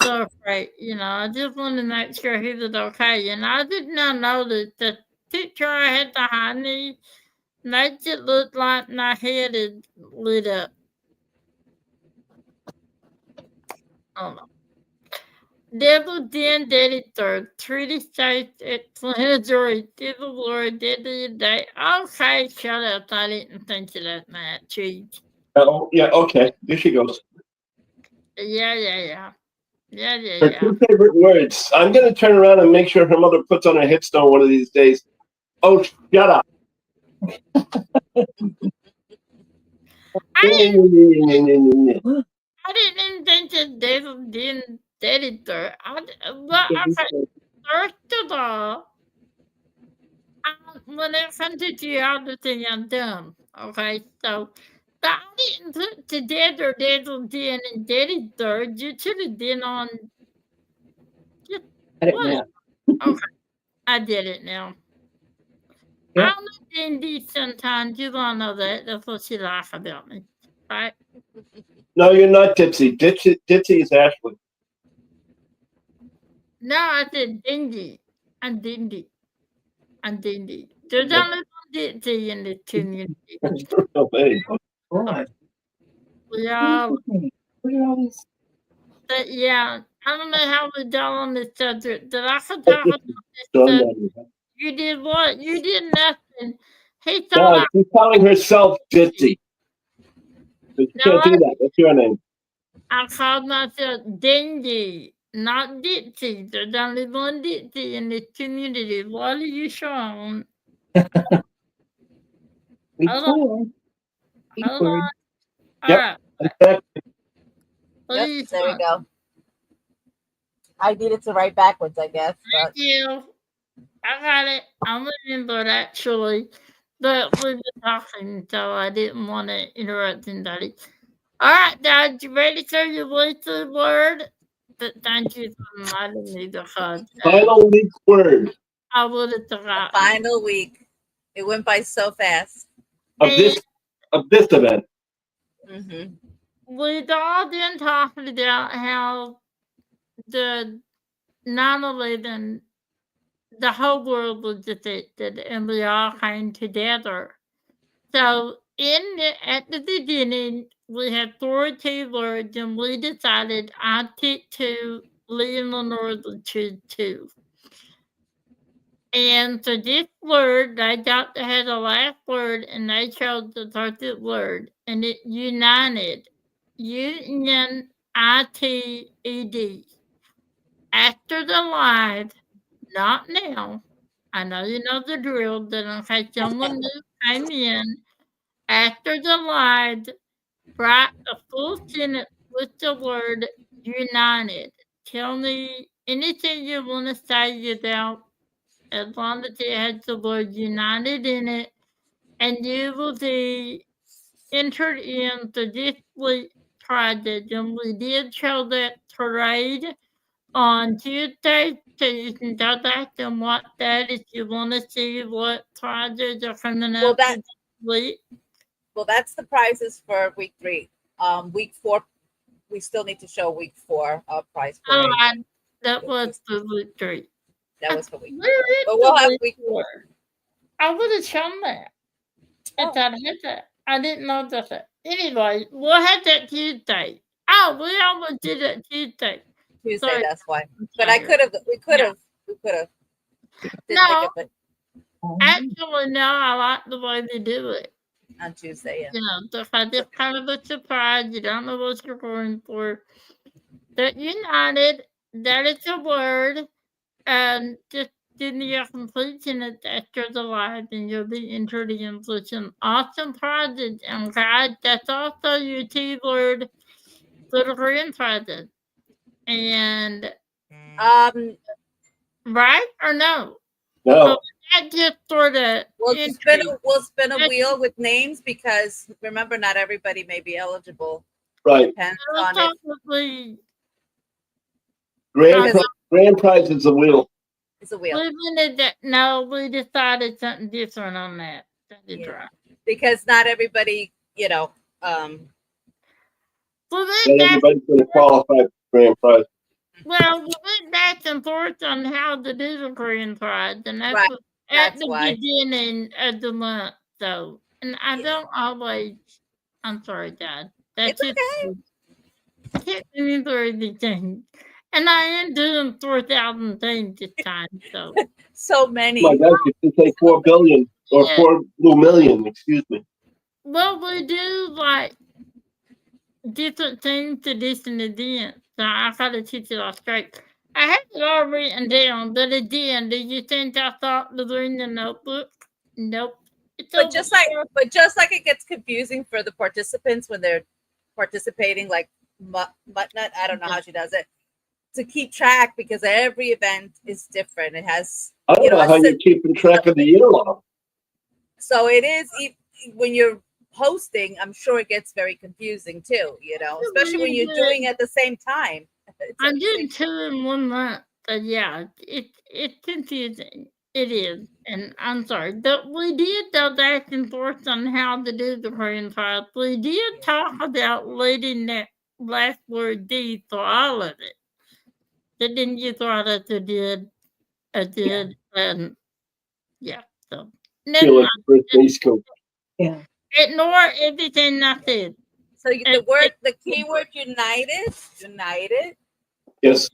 so afraid, I just wanted to make sure he was okay. And I did not know that the picture I had behind me makes it look like my head is lit up. Oh no. Devil Den did it third. Treaty States explanatory. Devil Lord did it day. Okay, shut up. I didn't think of that, Matt. Cheese. Oh, yeah, okay. There she goes. Yeah. Her two favorite words. I'm going to turn around and make sure her mother puts on her headstone one of these days. Oh, shut up. I didn't invent the devil Den editor. First of all, when it comes to geography, I'm dumb. Okay, so I didn't put together devil Den and editor. You should have been on. I don't know. Okay, I did it now. Yeah. I'm a D&D sometimes. You don't know that. That's what she likes about me, right? No, you're not Dipsy. Dipsy is Ashley. No, I said dingy. I'm dingy. There's only one Dipsy in this community. Oh, hey. God. We all, Look at all these. yeah. I don't know how we got on this subject. Did I talk about this Done subject? that. You did what? You did nothing. He No, thought she's calling herself Dipsy. You can't do that. That's your name. I called myself dingy, not Dipsy. There's only one Dipsy in this community. What are you showing? We Hold on. cool. Hold on. All Yep. right. Exactly. What are Yep, you there we showing? go. I needed to write backwards, I guess. But Thank you. I got it. I'm remembered actually, but we were talking, so I didn't want to interrupt anybody. All right, Dad, you ready for your weekly word? But thank you for reminding me because Final week word I would have the forgotten. final week, it went by so fast. of this event. Hmm. We've all been talking about how the 9/11, the whole world was affected, and we all came together. So at the beginning, we had 4 keywords, and we decided I picked 2, Lee and Lenore would choose 2. And for this word, they got to have the last word, and they chose the 13th word, and it united. UNITED. After the live, not now. I know you know the drill. That in case someone new came in after the live, write a full sentence with the word united. Tell me anything you want to say about, as long as it has the word united in it, and you will be entered into this week's project. And we did show that parade on Tuesday, so you can go back and watch that if you want to see what projects are coming Well, up this week. Well, that's the prizes for week 3. Week 4, we still need to show week 4 prize Oh, parade. that was the week 3. That was for week 4. Where is But we'll the have week week 4? I would have shown that. Oh. If I had that. I didn't know that. Anyway, we'll have that Tuesday. Oh, we almost did it Tuesday. Tuesday, Sorry. that's why. But we could have. No. But Actually, no, I like the way they do it. on Tuesday, yeah. You know, just kind of a surprise. You don't know what you're going for. That united, that is a word, and just give me your complete sentence after the live, and you'll be entered into some awesome prizes. And guys, that's also your keyword for the Korean prizes. And right or no? No. That just sort of We'll spin a wheel with names, because remember, not everybody may be eligible. Right. Depends on it. Grand prize is a wheel. It's a wheel. We decided something different on that. That is right. Because not everybody, Well, Not everybody's going to qualify for grand prize. Well, we went back and forth on how to do the Korean pride, and that's Right. at the beginning of the month. So, and I don't always. I'm sorry, Dad. That's It's okay. I can't remember everything, and I am doing 4,000 things this time. So, so many. My God, you can say 4 billion or 4 million. Excuse me. Well, we do like different things to different events. So I gotta teach it all straight. I had it all written down, but again, do you think I thought to bring the notebook? Nope. But just like it gets confusing for the participants when they're participating, like Muttnut, I don't know how she does it, to keep track, because every event is different. It has. I don't know how you're keeping track of the year long. So it is when you're hosting. I'm sure it gets very confusing too. Especially when you're doing it at the same time. I'm doing 2 in 1 month, but yeah, it's confusing. It is, and I'm sorry. But we did go back and forth on how to do the Korean file. We did talk about letting that last word D for all of it. But then you thought I did, and yeah. So Feel like birthday school. Yeah. Ignore everything I said. So the keyword united. Yes.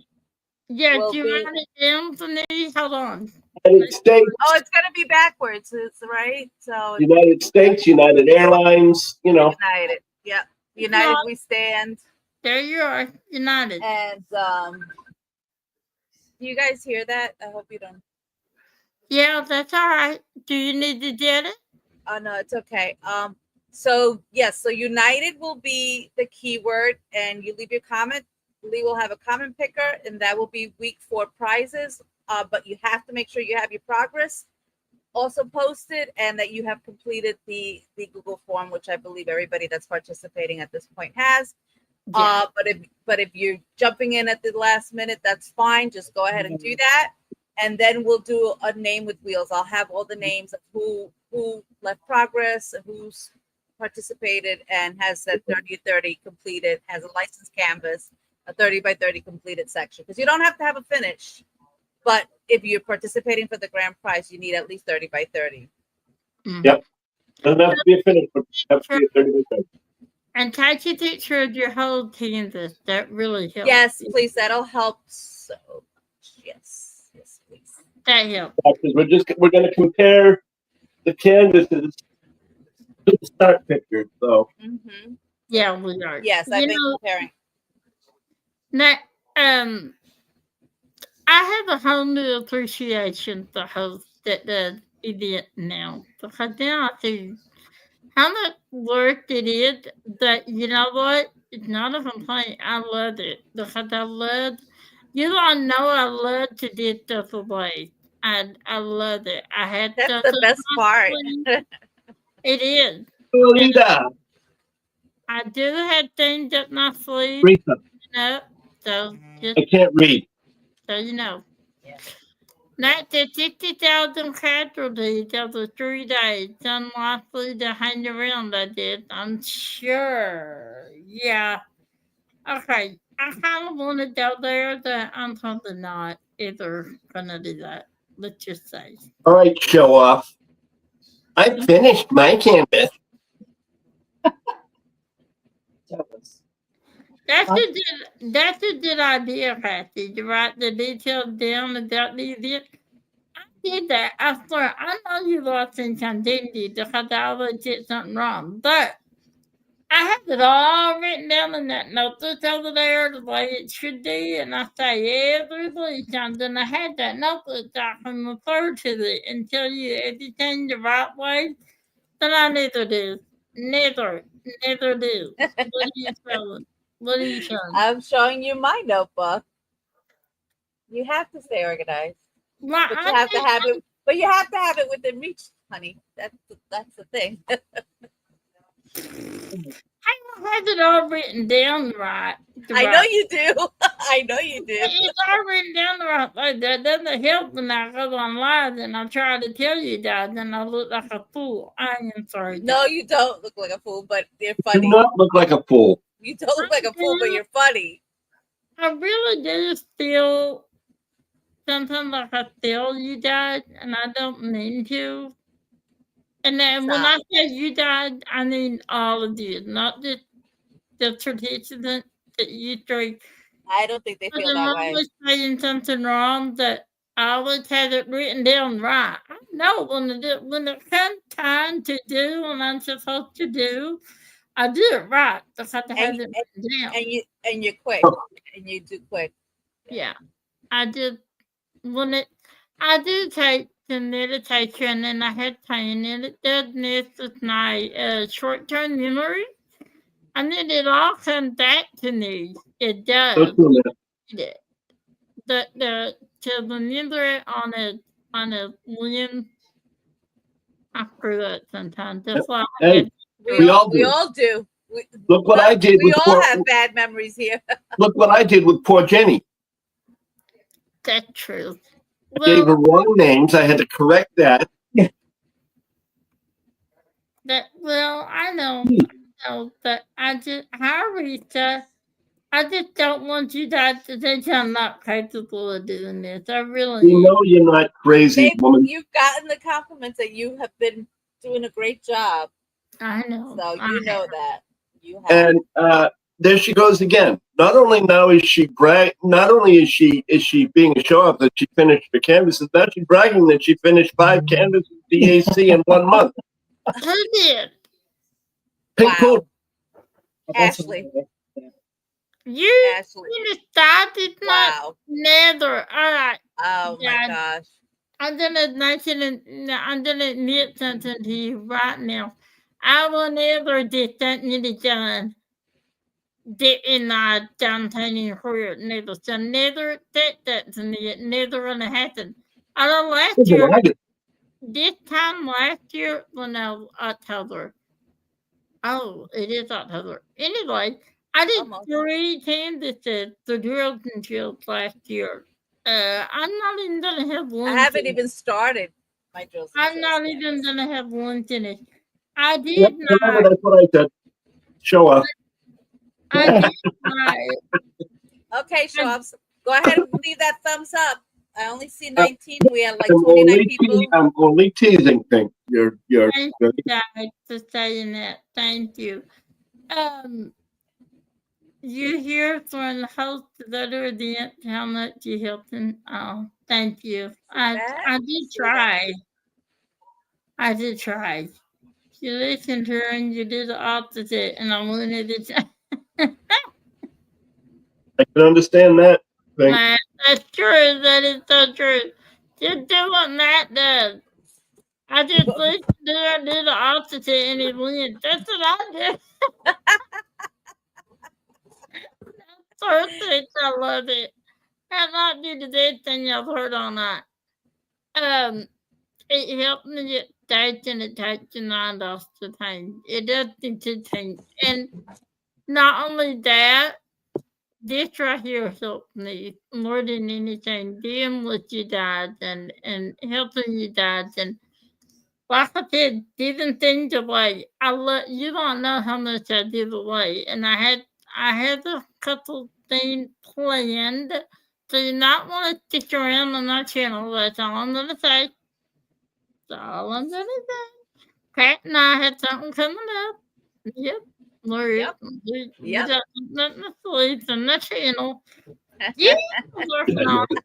Yeah, do you write it down for me? Hold on. United States. Oh, it's gonna be backwards. It's right. So United States, United Airlines. United. Yeah. United we stand. There you are. United. And do you guys hear that? I hope you don't. Yeah, that's all right. Do you need to get it? Oh no, it's okay. So yes, so united will be the keyword, and you leave your comment. Lee will have a comment picker, and that will be week 4 prizes. But you have to make sure you have your progress also posted, and that you have completed the Google form, which I believe everybody that's participating at this point has. Yeah. But if you're jumping in at the last minute, that's fine. Just go ahead and do that, and then we'll do a name with wheels. I'll have all the names of who left progress, who's participated, and has that 30-30 completed, has a licensed canvas, a 30x30 completed section. Because you don't have to have a finish, but if you're participating for the grand prize, you need at least 30x30. Yep. Doesn't have to be a finish, but have to be a 30x30. And take a picture of your whole canvas. That really helps. Yes, please. That'll help so much. Yes, please. That helps. Because we're going to compare the canvases to the start picture. So. Mm-hmm. Yeah, we are. Yes, I've been comparing. Now, I have a whole new appreciation for hosts that does event now because now I see how much work it is. That you know what? It's not a complaint. I love it because I love. You all know I love to do stuff away. I love it. I had That's stuff the up best my part. sleeve. It is. And Lolita, I do have things up my sleeve, Rita, you know. So just I can't read. so you know. Yeah. Not the 60,000 casualties of the 3 days. Unlikely to hang around like this, I'm sure. Yeah. Okay. I kind of want to go there, but I'm probably not either going to do that. Let's just say. All right, show off. I finished my canvas. Jealous. That's a good idea, Kathy, to write the details down about the event. I did that. I swear, I know you lost in continuity because I always did something wrong, but I have it all written down in that notebook over there the way it should be, and I say every week I'm gonna have that notebook so I can refer to it and tell you everything the right way. But I neither do. Neither do. What are you showing? What are you showing? I'm showing you my notebook. You have to stay organized, Well, but you have to have it. But you have to have it within reach, honey. That's the thing. I don't have it all written down right. I know you do. I know you do. It's all written down the right way. That doesn't help when I go online and I try to tell you that, then I look like a fool. I am sorry. No, you don't look like a fool, but you're Do funny. not look like a fool. You don't look like a fool, but you're funny. I really do feel sometimes like I feel you died, and I don't mean to. And then when I say you died, I mean all of you, not just the participants that you three. I don't think they feel I'm that way. always saying something wrong that I always have it written down right. I know when it comes time to do what I'm supposed to do, I do it right because I have it written down. And you're quick, and you do quick. Yeah, I just I do take the meditation and I had pain and it does mess with my short-term memory. And then it all comes back to me. It does. Don't do that. To remember it on a limb, I screw up sometimes. That's why Hey, we all do. Look what I did. We all have bad memories here. Look what I did with poor Jenny. That's true. I gave her wrong names. I had to correct that. I know, but I just, Rita, I just don't want you guys to think I'm not capable of doing this. I really You know you're not crazy, woman. You've gotten the compliments that you have been doing a great job. I know. So you know that. You have. And there she goes again. Not only now is she not only is she being a show off that she finished the canvases, now she's bragging that she finished 5 canvases DAC in 1 month. Who did? Pink Poodle. Ashley. You Ashley. started not neither. All right. Oh my gosh. I'm gonna admit something to you right now. I will never get that many done. In my downtown career, neither. So neither that to me. It never gonna happen. I know last year. This time last year, well, no, October. Oh, it is October. Anyway, I did 3 canvases for drills and drills last year. I'm not even gonna have one. I haven't even started my drills. I'm not even gonna have one finished. I did not. That's what I said. Show up. I did not. Okay, show ups. Go ahead and leave that thumbs up. I only see 19. We had like 29 people. I'm only teasing things. You're Thank you guys for saying that. Thank you. You hear from the host of the other event how much you helped him. Oh, thank you. I did try. I did try. You listened to her and you did the opposite, and I wanted to. I can understand that. Thank- Man, that's true. That is so true. Just do what Matt does. I just listen to her do the opposite and it wins. That's what I do. That's perfect. I love it. That might be the best thing I've heard all night. It helped me get started and it takes your mind off the pain. It does entertain. And not only that, this right here helped me more than anything, being with you guys and helping you guys and like I said, giving things away. You don't know how much I give away. And I had a couple things planned. So you not want to stick around on my channel. That's all I'm gonna say. That's all I'm gonna say. Pat and I had something coming up. Yep. We got nothing to sleep on the channel. Yeah, working on it.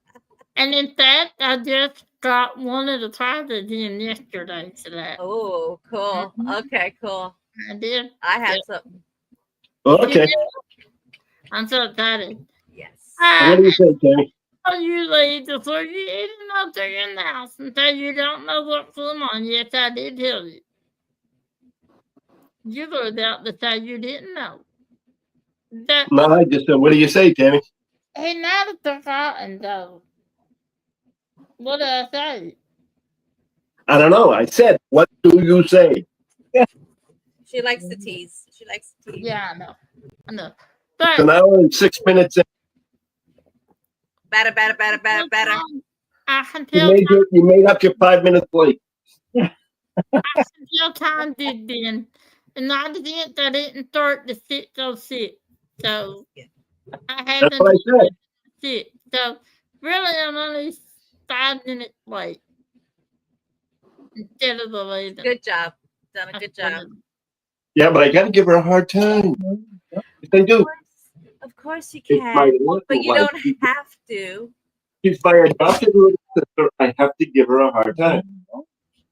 And in fact, I just got one of the prizes in yesterday to that. Oh, cool. Okay, cool. I did. I have something. Okay. I'm so excited. Yes. What do you think, Tammy? You leave before you even know they're in the house and say you don't know what's going on. Yes, I did tell you. You were about to say you didn't know. No, I just said, what do you say, Tammy? He not forgotten though. What did I say? I don't know. I said, what do you say? She likes to tease. She likes to tease. Yeah, I know. It's an hour and 6 minutes. Better. I can You tell made up your 5 minutes late. I can tell time did then. And I didn't start the 6:06. So I That's haven't what I said. 6. So really I'm only 5 minutes late. Instead of 11. Good job. Done a good job. Yeah, but I got to give her a hard time. Yes, I do. Of course you It's my can. little But you wife. don't have to. She's my adopted little sister. I have to give her a hard time.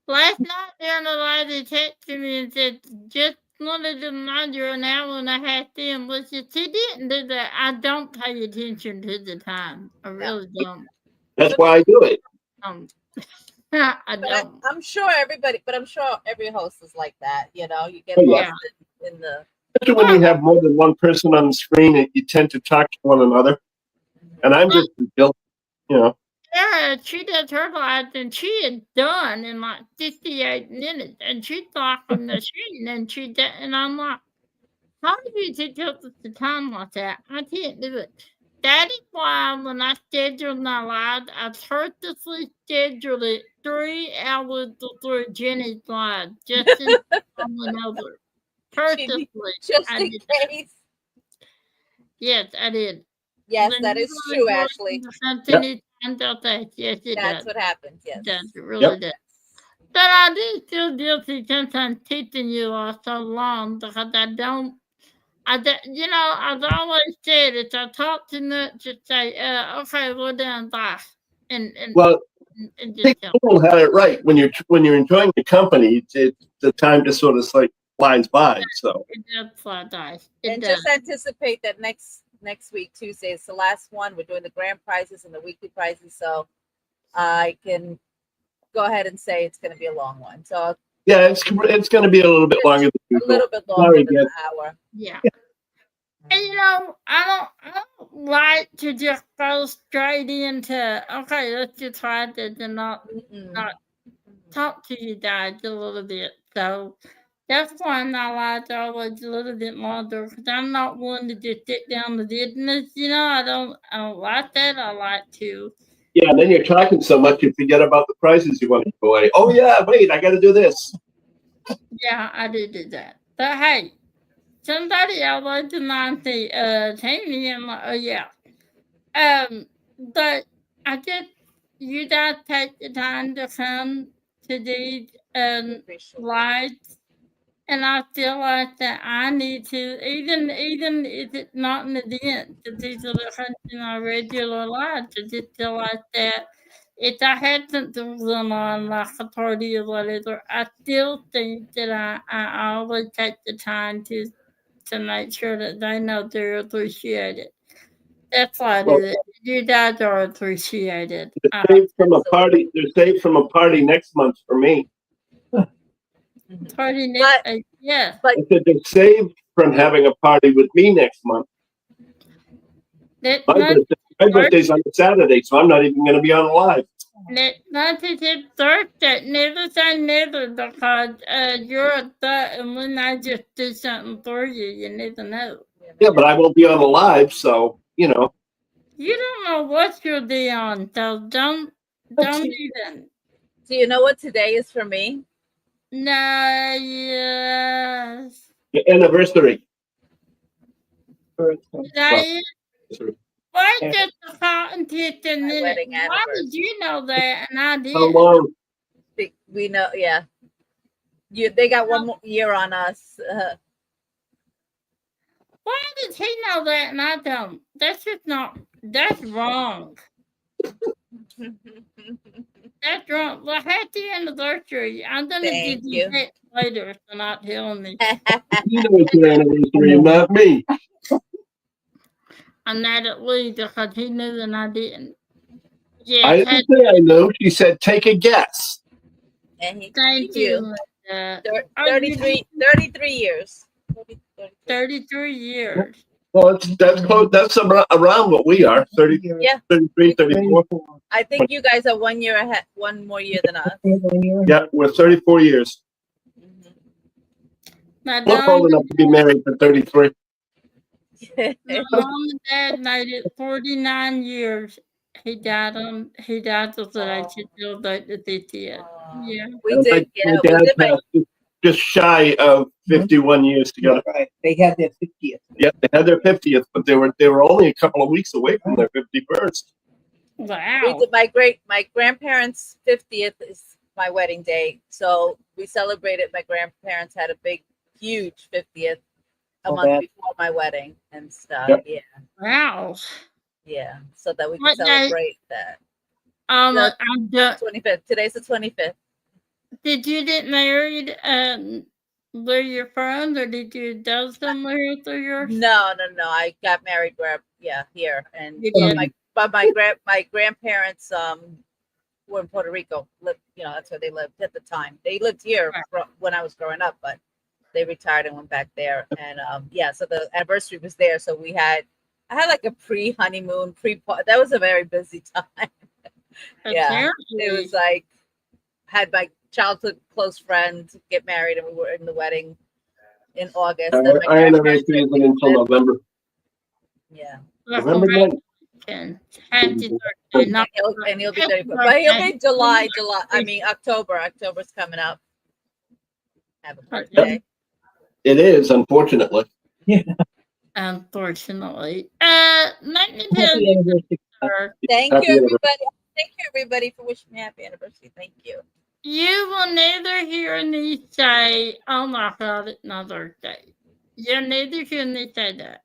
Last night, Anna Liza texted me and said, just wanted to remind you an hour and a half in, which is she didn't do that. I don't pay attention to the time. I really don't. That's why I do it. I But don't. I'm sure every host is like that. You know, you get Oh, lost yeah. in the. Especially when you have more than one person on the screen, and you tend to talk to one another. And I'm just built, Yeah, she does her live, and she is done in like 58 minutes, and she's talking the screen, and and I'm like, how do you take up with the time like that? I can't do it. That is why when I scheduled my live, I purposely scheduled it 3 hours before Jenny's live, just in someone over. Purposely. Just I in did that. case. Yes, I did. Yes, When that you is really true, go Ashley. into something, it turns out that, yes, it That's does. what happens. Yes. It does. It really does. But I do feel guilty sometimes teaching you all so long because I've always said if I talk too much, just say, okay, we're done, bye. And well, I just think people had it right. When you're enjoying the company, the time just sort of like flies by. So it does fly by. And just anticipate that next week, Tuesday, is the last one. We're doing the grand prizes and the weekly prizes. So I can go ahead and say it's going to be a long one. So yeah, it's going to be a little bit longer than a usual. little bit longer than an hour. Yeah. And I don't like to just go straight into okay, let's just try this and not talk to you guys a little bit. So that's why I like to always a little bit longer because I'm not one to just sit down the business. I don't like that. I like to. Yeah, and then you're talking so much you forget about the prizes you want to give away. Oh yeah, wait, I got to do this. Yeah, I do that. But hey, somebody always reminds me, Tammy, I'm like, oh yeah. But I just you guys take the time to come to these lives, and I feel like that I need to even if it's not an event, to people that come to my regular lives, I just feel like that if I had something going on like a party or whatever, I still think that I always take the time to make sure that they know they're appreciated. That's why I do it. You guys are appreciated. They're saved from a party. They're saved from a party next month for me. Mhm. Party next, yes. I said they're saved from having a party with me next month. That My birthday's on a Saturday, so I'm not even going to be on live. Not his birthday. Never say never because you're a thought, and when I just do something for you, you never know. Yeah, but I won't be on a live, so you know. You don't know what you'll be on, so don't even. Do you know what today is for me? No, yes. The anniversary. Today why Yeah. just the cotton tits and My then wedding why did anniversary. you know that and I How didn't? long? We know, yeah. They got one more year on us. Why does he know that and I don't? That's just not. That's wrong. That's wrong. Well, happy anniversary. I'm gonna Thank give you you. that later for not telling me. You know it's your anniversary, and not me. I'm not at least because he knew and I didn't. I Yeah, didn't say I knew. She said, "Take a guess." And he thank you. you. Linda. 33 years. 33 years. Well, that's close. That's around what we are. 30, Yeah. 33, 34. I think you guys are 1 year ahead, one more year than us. Yeah, we're 34 years. Mhm. My We're dad, old enough to be married for 33. my mom and dad made it 49 years. He died so that I should celebrate the 50th. Yeah. We And did, my we dad did make passed just shy of 51 years together. Right. They had their 50th. Yeah, they had their 50th, but they were only a couple of weeks away from their 51st. Wow. my grandparents' 50th is my wedding day. So we celebrated. My grandparents had a big, huge 50th a Oh, month that- before my wedding and stuff. Yep. Yeah. Wow. Yeah. So that we could What day? celebrate that. I'm done. 25th. Today's the 25th. Did you get married where you're from, or did you do somewhere through your? No. I got married here. And You but did. my grandparents were in Puerto Rico. That's where they lived at the time. They lived here when I was growing up, but they retired and went back there. And so the anniversary was there. So I had like a pre-honeymoon, that was a very busy time. Yeah. It was like had my childhood close friend get married, and we were in the wedding in August. And my Our grandparents anniversary isn't until November. Yeah. November 9th. Happy birthday. Not And he'll be 34. But he'll be July. I mean October. October's coming up. Have a birthday. It is, unfortunately. unfortunately. Let me tell Happy you, anniversary. sir, Thank Happy you, anniversary. everybody. Thank you, everybody, for wishing me happy anniversary. Thank you. you will neither hear me say, oh my God, it's my birthday. You'll neither hear me say that.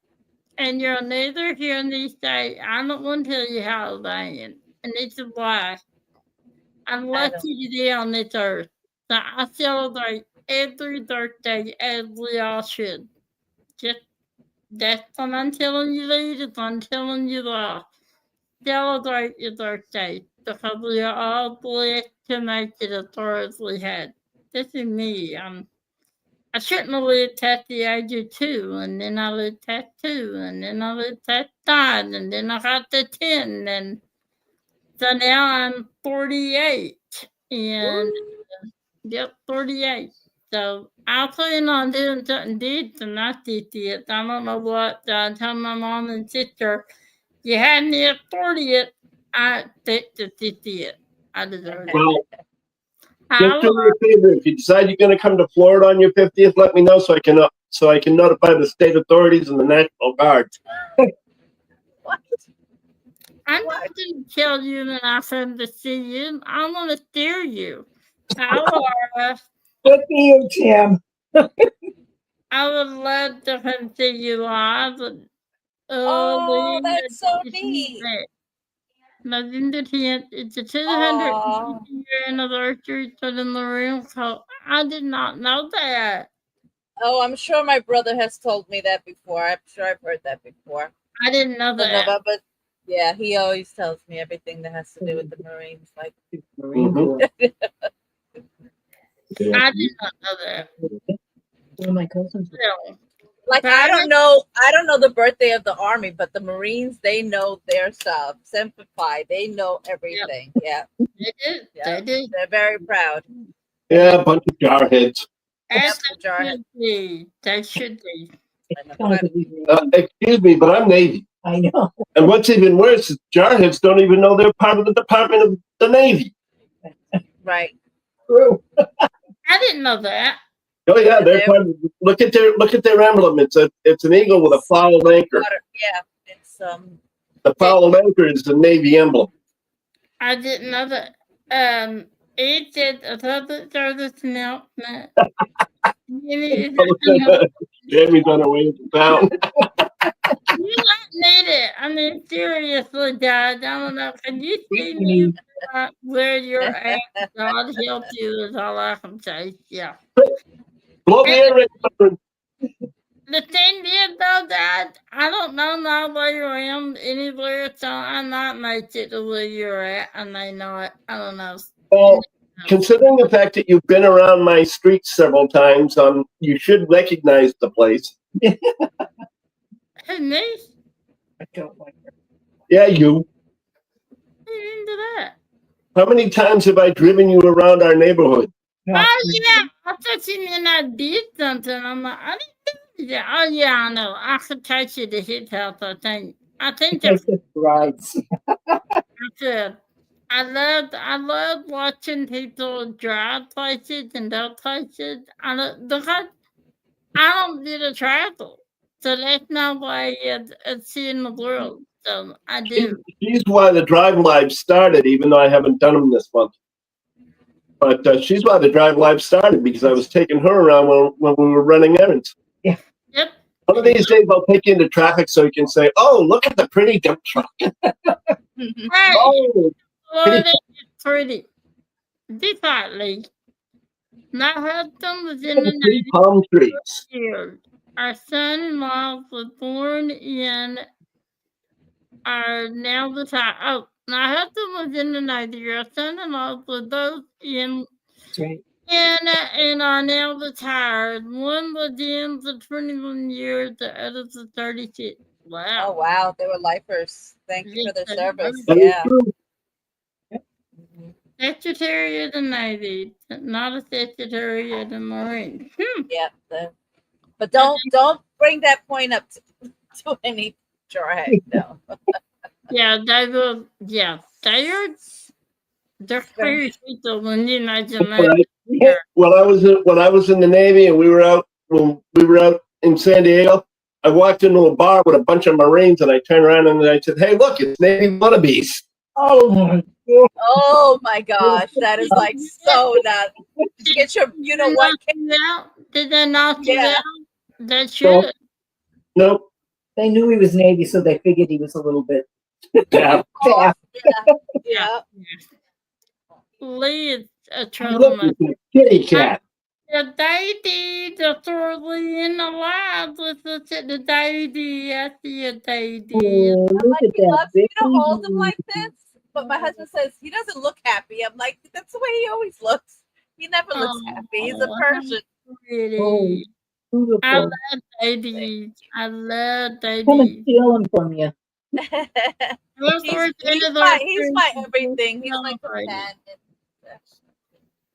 And you'll neither hear me say, I don't want to tell you how old I am. And this is why. I'm lucky to be on this earth. So I celebrate every birthday as we all should. Just that's what I'm telling you, ladies. I'm telling you all. Celebrate your birthday because we are all blessed to make it as far as we had. This is me. I shouldn't have lived past the age of 2, and then I lived past 2, and then I lived past 5, and then I got to 10, and so now I'm 48, and yep, 48. So I plan on doing something deep for my 50th. I don't know what. I told my mom and sister, you had me at 40th, I picked the 50th. I deserve it. Well, just do me a favor. If you decide you're going to come to Florida on your 50th, let me know so I can notify the state authorities and the National Guard. What? I'm not going to tell you that I come to see you. I'm going to steer you. However, Good for you, Tim. I would love to come see you live. Oh, that's so neat. November 10th. It's the Aw. 250th year anniversary for the Maroon Code. I did not know that. Oh, I'm sure my brother has told me that before. I'm sure I've heard that before. I didn't know The that. November Yeah, he always tells me everything that has to do with the Marines. Like, Marine Mhm. Corps. Yeah. I did not know that. One of my cousins. Really. like I don't know the birthday of the Army, but the Marines, they know their stuff. Semper Fi, they know everything. Yeah, They did. yeah, They did. they're very proud. Yeah, a bunch of jarheads. As the they jar- should be. They should be. It's kind of easy. Excuse me, but I'm Navy. I know. And what's even worse is jarheads don't even know they're part of the Department of the Navy. Right. True. I didn't know that. Oh yeah, they're They're- part of, look at their emblem. It's an eagle with a foul anchor. Yeah, it's The foul anchor is the Navy emblem. I didn't know that. It did a public service announcement. Jamie's on her way to town. You don't need it. I mean, seriously, Dad. I don't know. Can you see me where you're at? God help you is all I can say. Yeah. Blow the air in. The thing is, though, Dad, I don't know my way around anywhere, so I might make it to where you're at, and they know it. I don't know. Well, considering the fact that you've been around my streets several times, you should recognize the place. Who me? I don't like her. Yeah, you. Who's into that? How many times have I driven you around our neighborhood? No, Oh, yeah. I thought you meant I did something. I'm like, I didn't do that. Oh, yeah, I know. I could take you to his house, I think. I think I that's just rides. good. I love watching people drive places and go places. Because I don't do the travel. So that's my way of seeing the world. So I do. She's why the Drive Live started, even though I haven't done them this month. But she's why the Drive Live started, because I was taking her around when we were running errands. Yep. One of these days, I'll take you into traffic so you can say, "Oh, look at the pretty dump truck." Hey, Oh, Florida is pretty. Definitely. My husband was in the pretty Navy palm trees. for years. Our son-in-law was born in our now retired. Oh, my husband was in the Navy. Our son-in-law was both in That's right. and are now retired. One was in for 21 years, the other for 36. Oh Wow. wow, they were lifers. Thank you for Yes, their they service. were. That is Yeah. true. Mhm. Secretary of the Navy, not a Secretary of the Marines. Yeah. But don't bring that point up to any jarhead. No. Yeah, they will. Yeah, they're very people when you imagine that. Right. When I was in the Navy and we were out in San Diego, I walked into a bar with a bunch of Marines and I turned around and I said, "Hey, look, it's Navy wannabes." Oh my God. Oh my gosh, that is like so not. Did you get your you know what? Did they knock you Yeah. out? They should. Nope. They knew he was Navy, so they figured he was a little bit Yeah. fast. Yeah. Lee is a Look, troublemaker. it's a kitty cat. The deity, the thoroughly in the lab with the deity. I see a deity. Oh, I'm look like, at he that loves me to baby. hold him like this. But my husband says he doesn't look happy. I'm like, that's the way he always looks. He never looks happy. He's a Oh, Persian. Pretty. Oh, beautiful. I love babies. I love Come and babies. steal him from you. he's my everything. He's my companion.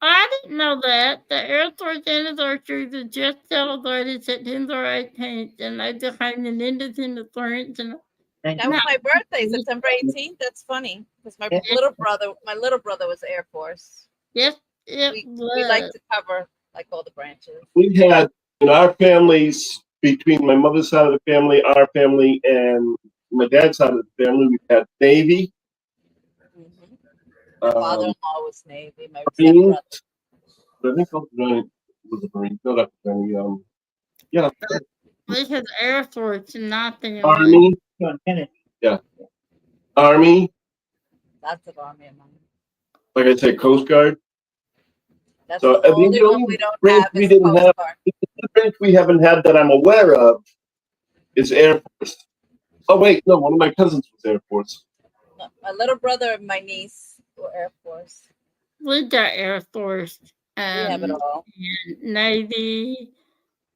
I didn't know that. The Air Force anniversary was just celebrated September 18th, and they became an independent branch. And That was my birthday, September 18th. That's funny because my Yeah. little brother was Air Force. yes, it We was. like to cover like all the branches. We've had in our families, between my mother's side of the family, our family, and my dad's side of the family, we've had Navy, Mhm. My um, father-in-law was Navy. My Marines. stepbrother. I think was a Marine. No, that's Marine. Yeah, We had Air Force, not the Army, John Kennedy. Army. Lots of army and mine. Like I said, Coast Guard. That's So, the I mean, only the one only we don't branch have we is didn't Coast have- Guard. The branch we haven't had that I'm aware of is Air Force. Oh wait, no, one of my cousins was Air Force. My little brother and my niece were Air Force. We got Air Force, We have it all. and Navy.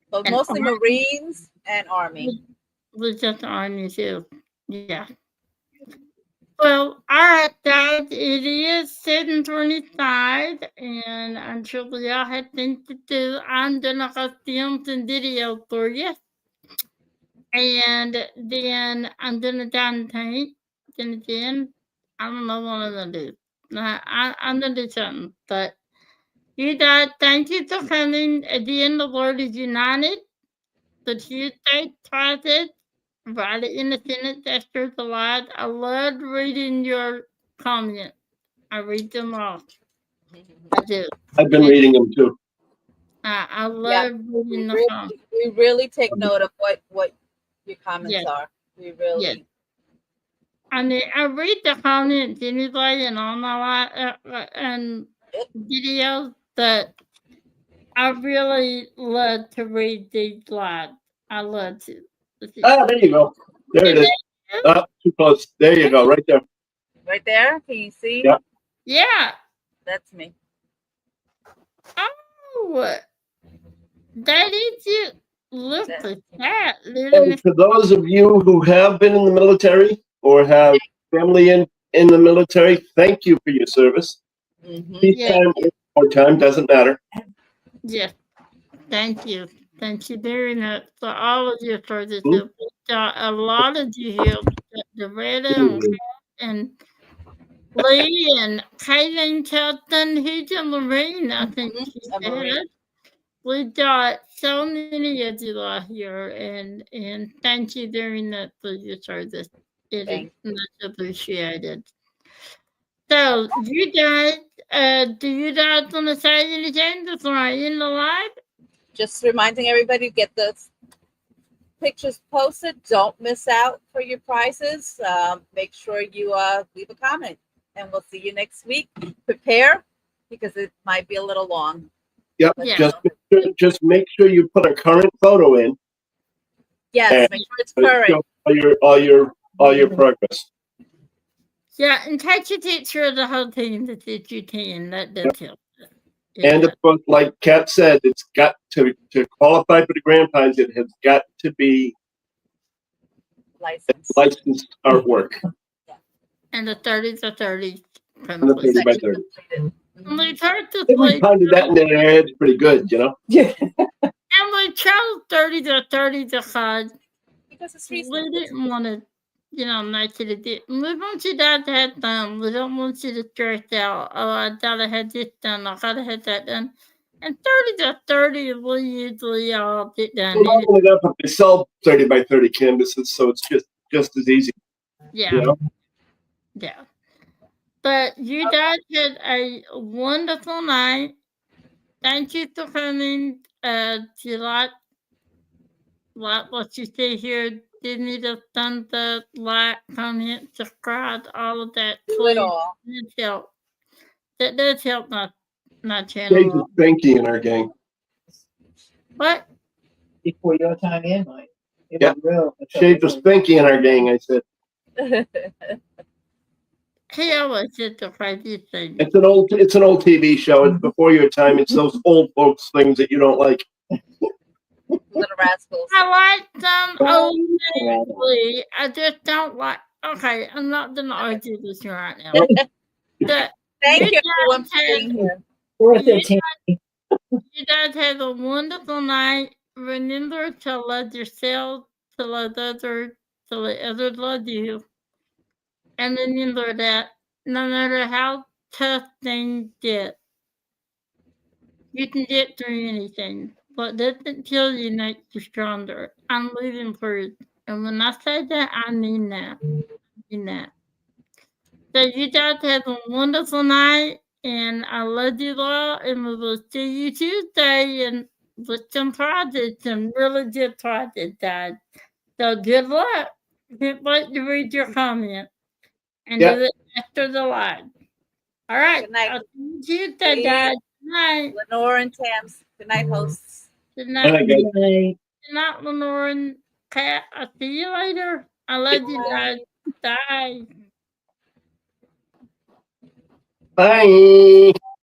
But And mostly Army. Marines and Army. We just Army too. Yeah. Well, all right, guys. It is 7:25, and I'm sure we all have things to do. I'm gonna go film some video for you, and then I'm gonna down paint. Then again, I don't know what I'm gonna do. I'm gonna do something, but you guys, thank you for coming. At the end, the Lord is united. The Tuesday started right in the sentence after the light. I loved reading your comments. I read them all. I do. I've been reading them too. I love reading the comments. We really take note of what your comments Yes. are. We really. Yes. I mean, I read the comments anyway and all my and videos, but I really love to read these lives. I love to. Ah, there you go. There it is. Too close. There you go, right there. Right there? Can you see? Yeah. Yeah. That's me. Oh, that is it. Look at that. And for those of you who have been in the military or have family in the military, thank you for your service. Mm-hmm. Peacetime or wartime, doesn't matter. Yes. Thank you. Thank you very much for all of your service. A lot of you here, Loretta and Lee and Caitlin Kelton, who's a Marine, I think she said. We got so many of you out here, and thank you very much for your service. It is much appreciated. So, you guys, do you guys want to say anything before I end the live? Just reminding everybody to get the pictures posted. Don't miss out for your prizes. Make sure you leave a comment, and we'll see you next week. Prepare because it might be a little long. Yep. Yeah. Just make sure you put a current photo in. Yes, make sure it's current. All your progress. Yeah, and take a picture of the whole team that you can. That does help. And of course, like Kat said, it's got to qualify for the Grand Prize. It has got to be licensed artwork. And the 30s are 30s. And the 30 by 30. We've heard this If we pounded that in their head, it's pretty good, you know? Yeah. And we chose 30 to 30 because it's we didn't want to, make it a bit. We want you guys to have fun. We don't want you to stress out. Oh, I gotta have this done. I gotta have that done. And 30 to 30, we usually all get done. We'll open it up if they sell 30 by 30 canvases, so it's just as easy. Yeah. You know? Yeah. But you guys had a wonderful night. Thank you for coming. Do you like what you see here? Give me the thumbs up, like, comment, subscribe, all of that. Please. That does help my channel. Shades of Spanky in our gang. What? Before your time in, Mike. Yeah. Shades of Spanky in our gang, I said. He always said the crazy thing. It's an old TV show. It's before your time. It's those old folks things that you don't like. Little rascals. I like them only. I just don't like. Okay, I'm not gonna argue with you right now. Thank you everyone for being here. You guys have a wonderful night. Remember to love yourself, to love others, to let others love you. And remember that no matter how tough things get, you can get through anything. What doesn't kill you makes you stronger. I'm living proof. And when I say that, I mean that. So you guys have a wonderful night. And I love you all. And we will see you Tuesday and with some projects, some really good projects, guys. So good luck. Can't wait to read your comment. And do it after the live. All right. Good night. I'll see you Tuesday, guys. Good night. Lenore and Tams. Good night, hosts. Good night. Good night, guys. Good night, Lenore and Kat. I'll see you later. I love you guys. Bye. Bye.